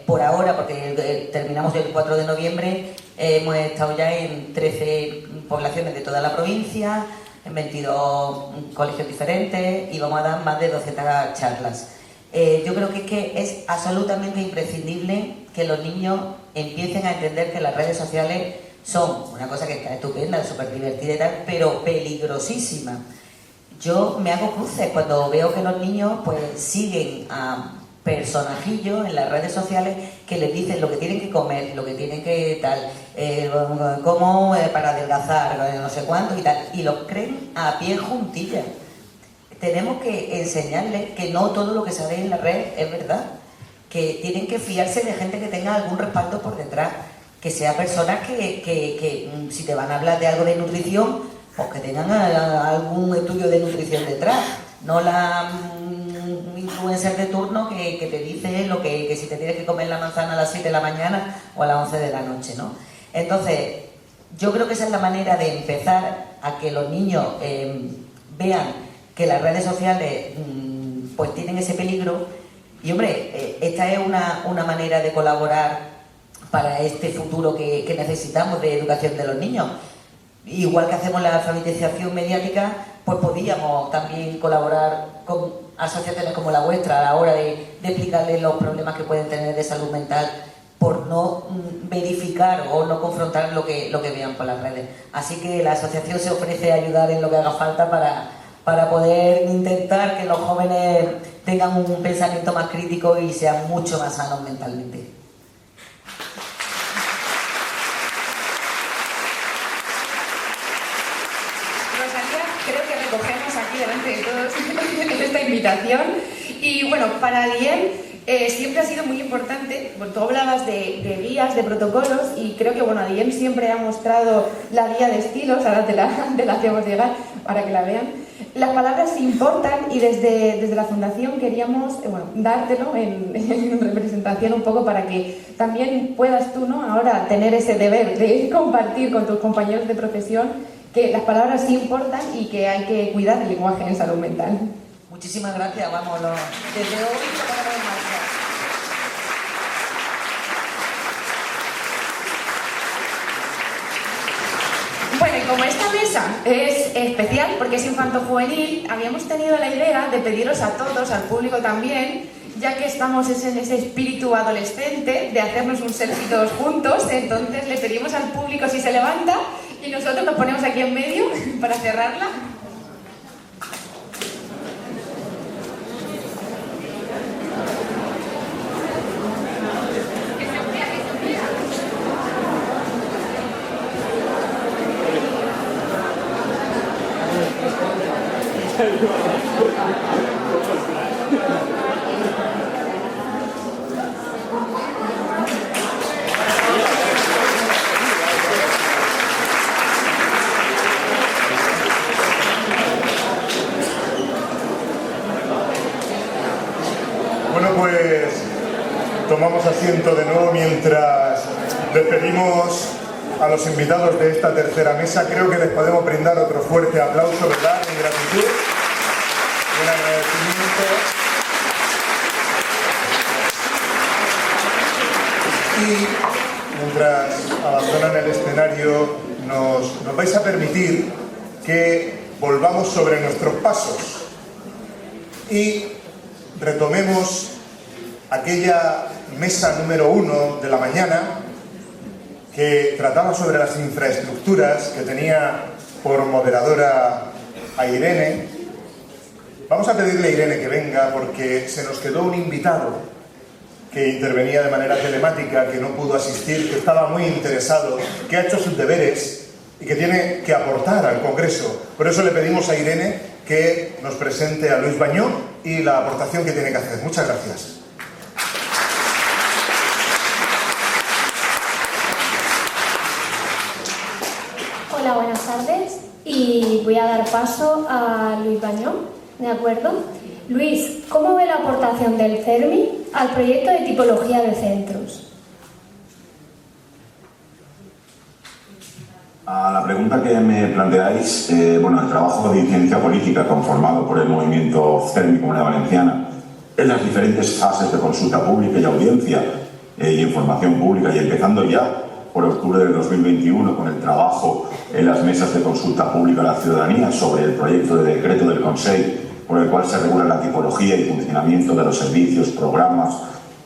Por ahora, porque terminamos el 4 de noviembre, hemos estado ya en 13 poblaciones de toda la provincia, en 22 colegios diferentes, y vamos a dar más de 200 charlas. Yo creo que es absolutamente imprescindible que los niños empiecen a entender que las redes sociales son una cosa que está estupenda, súper divertida y tal, pero peligrosísima. Yo me hago cruces cuando veo que los niños pues siguen a personajillos en las redes sociales que les dicen lo que tienen que comer, lo que tienen que tal, cómo para adelgazar, no sé cuánto y tal, y los creen a pie juntillas. Tenemos que enseñarles que no todo lo que sale en la red es verdad, que tienen que fiarse de gente que tenga algún respaldo por detrás, que sea personas que si te van a hablar de algo de nutrición, pues que tengan algún estudio de nutrición detrás, no la influencer de turno que te dice que si te tienes que comer la manzana a las 7 de la mañana o a las 11 de la noche, ¿no? Entonces, yo creo que esa es la manera de empezar a que los niños vean que las redes sociales pues tienen ese peligro. Y hombre, esta es una manera de colaborar para este futuro que necesitamos de educación de los niños. Igual que hacemos la alfabetización mediática, pues podíamos también colaborar con asociaciones como la vuestra a la hora de explicarles los problemas que pueden tener de salud mental por no verificar o no confrontar lo que vean por las redes. Así que la asociación se ofrece a ayudar en lo que haga falta para poder intentar que los jóvenes tengan un pensamiento más crítico y sean mucho más sanos mentalmente. Rosalía, creo que recogemos aquí delante de todos esta invitación. Y bueno, para Adiem siempre ha sido muy importante, bueno, tú hablabas de guías, de protocolos, y creo que bueno, Adiem siempre ha mostrado la guía de estilos, ahora te la hacemos llegar para que la vean. Las palabras importan y desde la Fundación queríamos dártelo en representación un poco para que también puedas tú, ¿no?, ahora tener ese deber de compartir con tus compañeros de profesión que las palabras sí importan y que hay que cuidar el lenguaje en salud mental. Muchísimas gracias, vamos, desde hoy lo ponemos en marcha. Bueno, y como esta mesa es especial porque es infanto-juvenil, habíamos tenido la idea de pediros a todos, al público también, ya que estamos en ese espíritu adolescente de hacernos un selfie todos juntos, entonces le pedimos al público si se levanta y nosotros nos ponemos aquí en medio para cerrarla. Tomamos asiento de nuevo mientras despedimos a los invitados de esta tercera mesa. Creo que les podemos brindar otro fuerte aplauso, ¿verdad? En gratitud, en agradecimiento. Y mientras abandonan el escenario, nos vais a permitir que volvamos sobre nuestros pasos y retomemos aquella mesa número 1 de la mañana que trataba sobre las infraestructuras, que tenía por moderadora a Irene. Vamos a pedirle a Irene que venga porque se nos quedó un invitado que intervenía de manera telemática, que no pudo asistir, que estaba muy interesado, que ha hecho sus deberes y que tiene que aportar al Congreso. Por eso le pedimos a Irene que nos presente a Luis Bañó y la aportación que tiene que hacer. Muchas gracias. Hola, buenas tardes. Y voy a dar paso a Luis Bañó, ¿de acuerdo? Luis, ¿cómo ve la aportación del CERMI al proyecto de tipología de centros? A la pregunta que me planteáis, el trabajo de incidencia política conformado por el movimiento CERMI Comunidad Valenciana en las diferentes fases de consulta pública y audiencia y información pública, y empezando ya por octubre del 2021 con el trabajo en las mesas de consulta pública a la ciudadanía sobre el proyecto de decreto del Consejo por el cual se regula la tipología y funcionamiento de los servicios, programas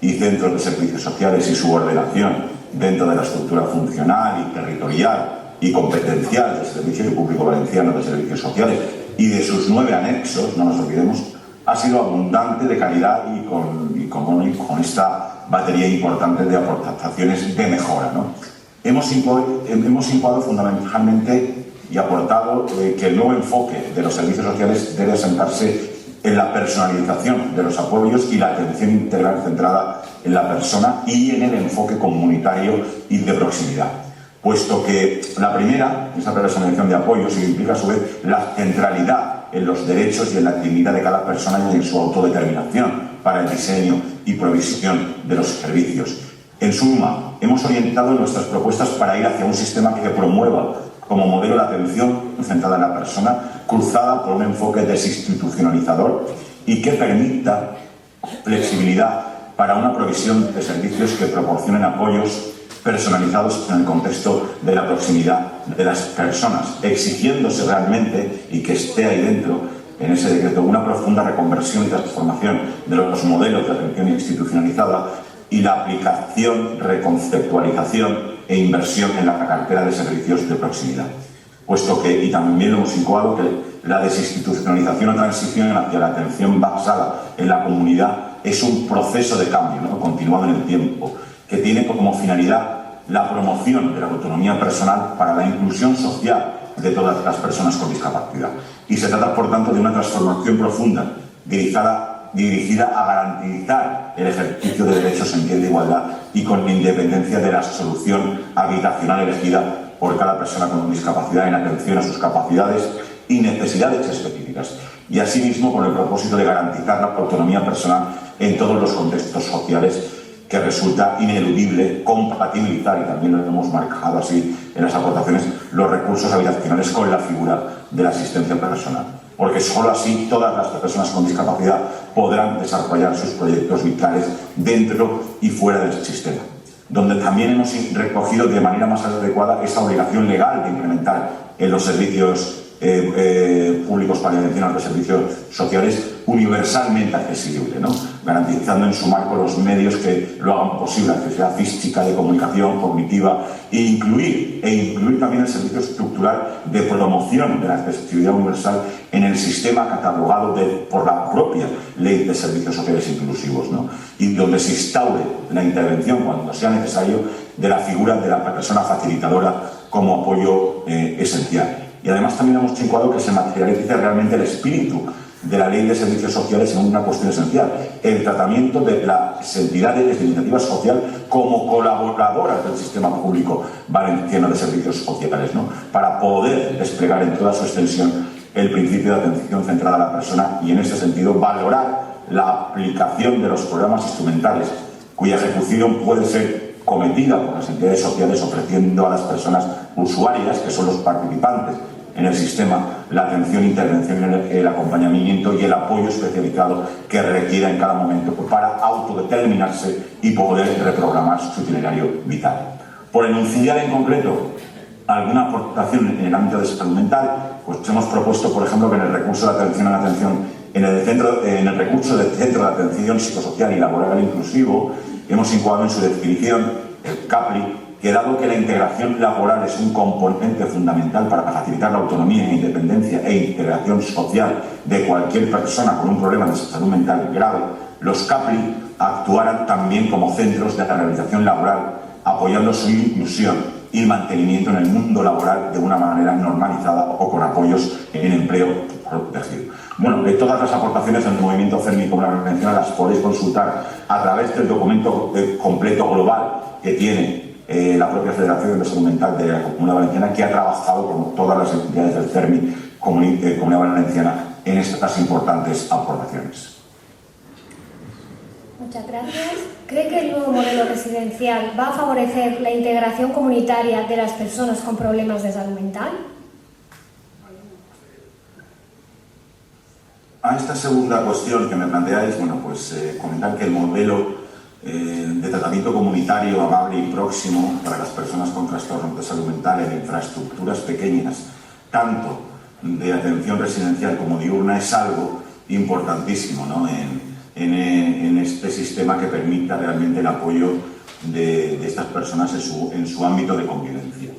y centros de servicios sociales y su ordenación dentro de la estructura funcional y territorial y competencial del Servicio Público Valenciano de Servicios Sociales y de sus 9 anexos, no nos olvidemos, ha sido abundante, de calidad y con esta batería importante de aportaciones de mejora, ¿no? Hemos situado fundamentalmente y aportado que el nuevo enfoque de los servicios sociales debe asentarse en la personalización de los apoyos y la atención integral centrada en la persona y en el enfoque comunitario y de proximidad. Puesto que la primera, esa personalización de apoyos, implica a su vez la centralidad en los derechos y en la dignidad de cada persona y en su autodeterminación para el diseño y provisión de los servicios. En suma, hemos orientado nuestras propuestas para ir hacia un sistema que promueva como modelo la atención centrada en la persona, cruzada por un enfoque desinstitucionalizador y que permita flexibilidad para una provisión de servicios que proporcionen apoyos personalizados en el contexto de la proximidad de las personas, exigiéndose realmente, y que esté ahí dentro, en ese decreto, una profunda reconversión y transformación de los modelos de atención institucionalizada y la aplicación, reconceptualización e inversión en la cartera de servicios de proximidad. Puesto que, y también lo hemos situado, que la desinstitucionalización o transición hacia la atención basada en la comunidad es un proceso de cambio, ¿no?, continuado en el tiempo, que tiene como finalidad la promoción de la autonomía personal para la inclusión social de todas las personas con discapacidad. Y se trata, por tanto, de una transformación profunda dirigida a garantizar el ejercicio de derechos en pie de igualdad y con independencia de la solución habitacional elegida por cada persona con discapacidad en atención a sus capacidades y necesidades específicas. Y asimismo con el propósito de garantizar la autonomía personal en todos los contextos sociales, que resulta ineludible compatibilizar, y también lo hemos marcado así en las aportaciones, los recursos habitacionales con la figura de la asistencia personal. Porque sólo así todas las personas con discapacidad podrán desarrollar sus proyectos vitales dentro y fuera del sistema. Donde también hemos recogido de manera más adecuada esa obligación legal de implementar en los servicios públicos valencianos de servicios sociales universalmente accesible, ¿no?, garantizando en su marco los medios que lo hagan posible, accesibilidad física, de comunicación, cognitiva, e incluir también el servicio estructural de promoción de la accesibilidad universal en el sistema catalogado por la propia Ley de Servicios Sociales Inclusivos, ¿no?, y donde se instaure la intervención, cuando sea necesario, de la figura de la persona facilitadora como apoyo esencial. Y además también hemos situado que se materialice realmente el espíritu de la Ley de Servicios Sociales en una cuestión esencial: el tratamiento de las entidades de iniciativa social como colaboradoras del sistema público valenciano de servicios sociales, ¿no?, para poder desplegar en toda su extensión el principio de atención centrada a la persona y, en ese sentido, valorar la aplicación de los programas instrumentales cuya ejecución puede ser cometida por las entidades sociales ofreciendo a las personas usuarias, que son los participantes en el sistema, la atención, intervención, el acompañamiento y el apoyo especializado que requiera en cada momento para autodeterminarse y poder reprogramar su itinerario vital. Por enunciar en concreto alguna aportación en el ámbito de salud mental, pues hemos propuesto, por ejemplo, que en el recurso de atención a la atención, en el recurso del Centro de Atención Psicosocial y Laboral Inclusivo, hemos incluido en su definición el CAPLI, que dado que la integración laboral es un componente fundamental para facilitar la autonomía, independencia e integración social de cualquier persona con un problema de salud mental grave, los CAPLI actuarán también como centros de rehabilitación laboral, apoyando su inclusión y mantenimiento en el mundo laboral de una manera normalizada o con apoyos en empleo protegido. Bueno, todas las aportaciones del movimiento CERMI, como la mencioné, las podéis consultar a través del documento completo global que tiene la propia Federación de Salud Mental de la Comunidad Valenciana, que ha trabajado con todas las entidades del CERMI, Comunidad Valenciana, en estas importantes aportaciones. Muchas gracias. ¿Cree que el nuevo modelo residencial va a favorecer la integración comunitaria de las personas con problemas de salud mental? A esta segunda cuestión que me planteáis, bueno, pues comentar que el modelo de tratamiento comunitario amable y próximo para las personas con trastornos de salud mental en infraestructuras pequeñas, tanto de atención residencial como diurna, es algo importantísimo, ¿no?, en este sistema que permita realmente el apoyo de estas personas en su ámbito de convivencia.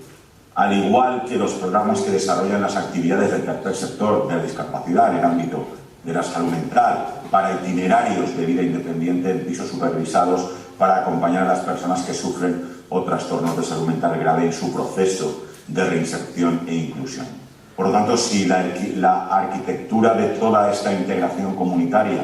Al igual que los programas que desarrollan las actividades del tercer sector de la discapacidad en el ámbito de la salud mental, para itinerarios de vida independiente en pisos supervisados, para acompañar a las personas que sufren o trastornos de salud mental grave en su proceso de reinserción e inclusión. Por lo tanto, si la arquitectura de toda esta integración comunitaria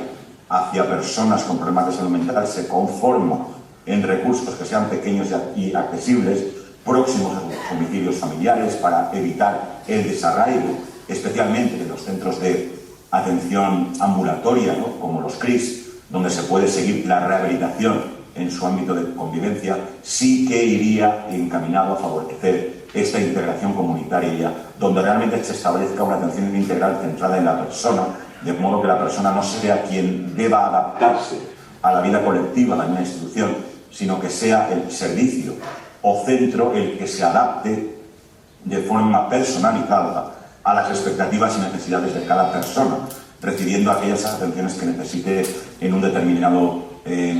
hacia personas con problemas de salud mental se conforma en recursos que sean pequeños y accesibles, próximos a sus domicilios familiares, para evitar el desarraigo, especialmente en los centros de atención ambulatoria, ¿no?, como los CRIS, donde se puede seguir la rehabilitación en su ámbito de convivencia, sí que iría encaminado a favorecer esta integración comunitaria, donde realmente se establezca una atención integral centrada en la persona, de modo que la persona no sea quien deba adaptarse a la vida colectiva de una institución, sino que sea el servicio o centro el que se adapte de forma personalizada a las expectativas y necesidades de cada persona, recibiendo aquellas atenciones que necesite en un determinado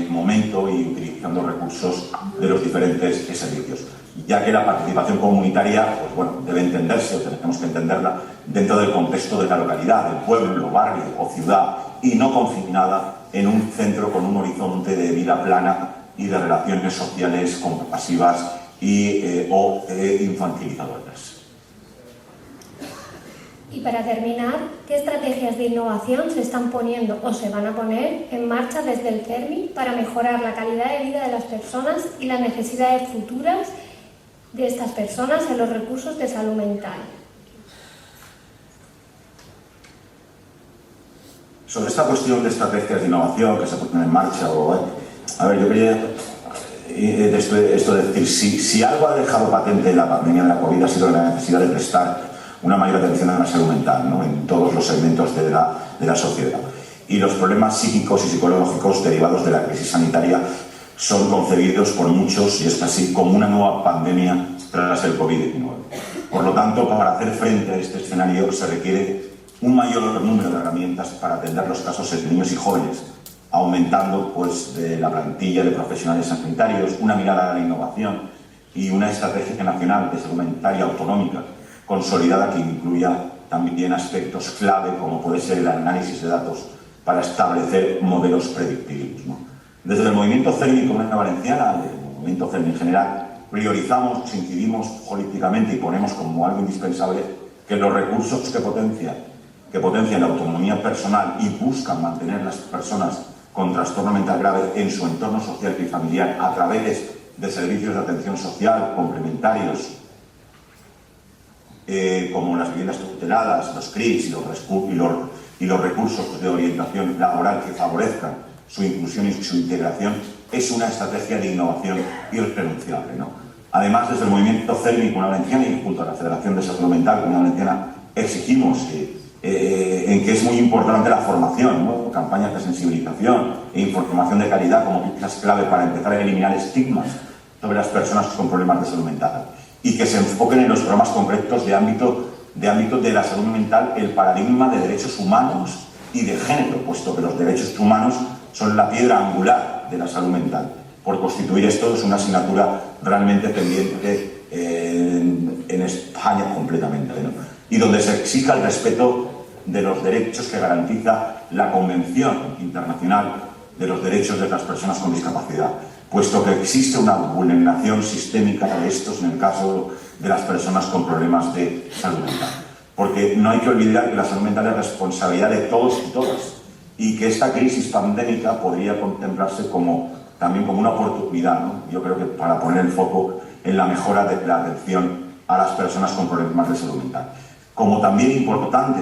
momento y utilizando recursos de los diferentes servicios. Ya que la participación comunitaria, pues bueno, debe entenderse, o tenemos que entenderla, dentro del contexto de la localidad, del pueblo, barrio o ciudad, y no confinada en un centro con un horizonte de vida plana y de relaciones sociales compasivas o infantilizadoras. Y para terminar, ¿qué estrategias de innovación se están poniendo o se van a poner en marcha desde el CERMI para mejorar la calidad de vida de las personas y las necesidades futuras de estas personas en los recursos de salud mental? Sobre esta cuestión de estrategias de innovación que se ponen en marcha, a ver, yo quería esto de decir, si algo ha dejado patente en la pandemia de la COVID ha sido la necesidad de prestar una mayor atención a la salud mental, ¿no?, en todos los segmentos de la sociedad. Y los problemas psíquicos y psicológicos derivados de la crisis sanitaria son concebidos por muchos, y es así, como una nueva pandemia tras el COVID-19. Por lo tanto, para hacer frente a este escenario se requiere un mayor número de herramientas para atender los casos en niños y jóvenes, aumentando pues de la plantilla de profesionales sanitarios, una mirada a la innovación y una estrategia nacional de salud mental y autonómica consolidada que incluya también aspectos clave como puede ser el análisis de datos para establecer modelos predictivos, ¿no? Desde el movimiento CERMI y Comunidad Valenciana, el movimiento CERMI en general, priorizamos, incidimos políticamente y ponemos como algo indispensable que los recursos que potencian la autonomía personal y buscan mantener las personas con trastorno mental grave en su entorno social y familiar a través de servicios de atención social complementarios, como las viviendas tuteladas, los CRIS y los recursos de orientación laboral que favorezcan su inclusión y su integración, es una estrategia de innovación irrenunciable, ¿no? Además, desde el movimiento CERMI Comunidad Valenciana y junto a la Federación de Salud Mental Comunidad Valenciana exigimos en que es muy importante la formación, ¿no? Campañas de sensibilización e información de calidad como piezas clave para empezar a eliminar estigmas sobre las personas con problemas de salud mental y que se enfoquen en los programas concretos de ámbito de la salud mental el paradigma de derechos humanos y de género, puesto que los derechos humanos son la piedra angular de la salud mental. Por constituir esto es una asignatura realmente pendiente en España completamente, ¿no? Y donde se exija el respeto de los derechos que garantiza la Convención Internacional de los Derechos de las Personas con Discapacidad, puesto que existe una vulneración sistémica de estos en el caso de las personas con problemas de salud mental. Porque no hay que olvidar que la salud mental es responsabilidad de todos y todas y que esta crisis pandémica podría contemplarse también como una oportunidad, ¿no? Yo creo que para poner el foco en la mejora de la atención a las personas con problemas de salud mental. Como también importante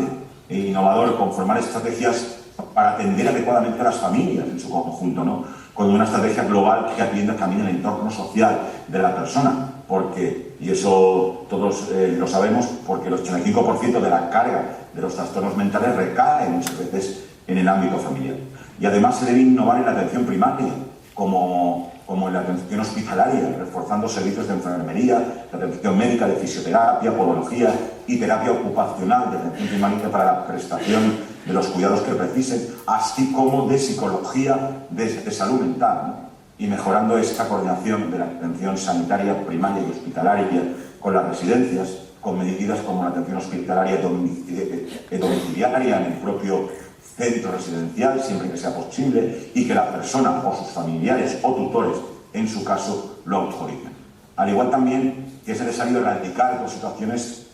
e innovador conformar estrategias para atender adecuadamente a las familias en su conjunto, ¿no? Con una estrategia global que atienda también el entorno social de la persona, porque, y eso todos lo sabemos, porque el 85% de la carga de los trastornos mentales recae muchas veces en el ámbito familiar. Y además se debe innovar en la atención primaria, como en la atención hospitalaria, reforzando servicios de enfermería, de atención médica, de fisioterapia, podología y terapia ocupacional de atención primaria para la prestación de los cuidados que precisen, así como de psicología de salud mental, ¿no? Y mejorando esta coordinación de la atención sanitaria primaria y hospitalaria con las residencias, con medidas como la atención hospitalaria domiciliaria en el propio centro residencial, siempre que sea posible, y que la persona o sus familiares o tutores, en su caso, lo autoricen. Al igual también que es necesario erradicar las situaciones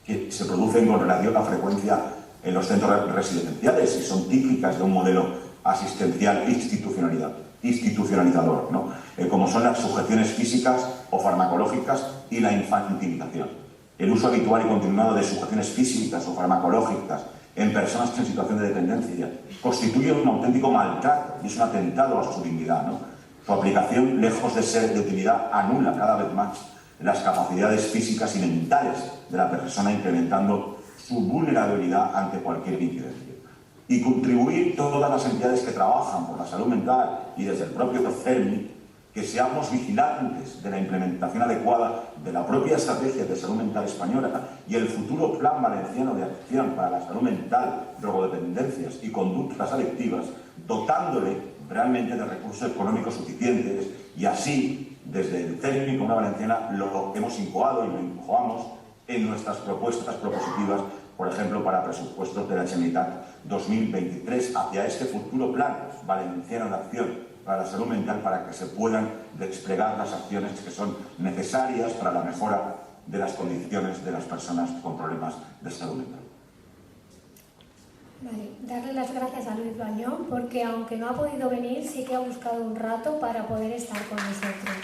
que se producen con relativa frecuencia en los centros residenciales y son típicas de un modelo asistencial institucionalizador, ¿no? Como son las sujeciones físicas o farmacológicas y la infantilización. El uso habitual y continuado de sujeciones físicas o farmacológicas en personas en situación de dependencia constituye un auténtico maltrato y es un atentado a su dignidad, ¿no? Su aplicación, lejos de ser de utilidad, anula cada vez más las capacidades físicas y mentales de la persona, incrementando su vulnerabilidad ante cualquier incidencia. Y contribuir todas las entidades que trabajan por la salud mental y desde el propio CERMI, que seamos vigilantes de la implementación adecuada de la propia estrategia de salud mental española y el futuro Plan Valenciano de Acción para la Salud Mental, Drogodependencias y Conductas Adictivas, dotándole realmente de recursos económicos suficientes y así, desde el CERMI Comunidad Valenciana, lo hemos incoado y lo incoamos en nuestras propuestas propositivas, por ejemplo, para presupuestos de la Generalitat 2023, hacia este futuro Plan Valenciano de Acción para la salud mental, para que se puedan desplegar las acciones que son necesarias para la mejora de las condiciones de las personas con problemas de salud mental. Vale, darle las gracias a Luis Bañón porque aunque no ha podido venir, sí que ha buscado un rato para poder estar con nosotros.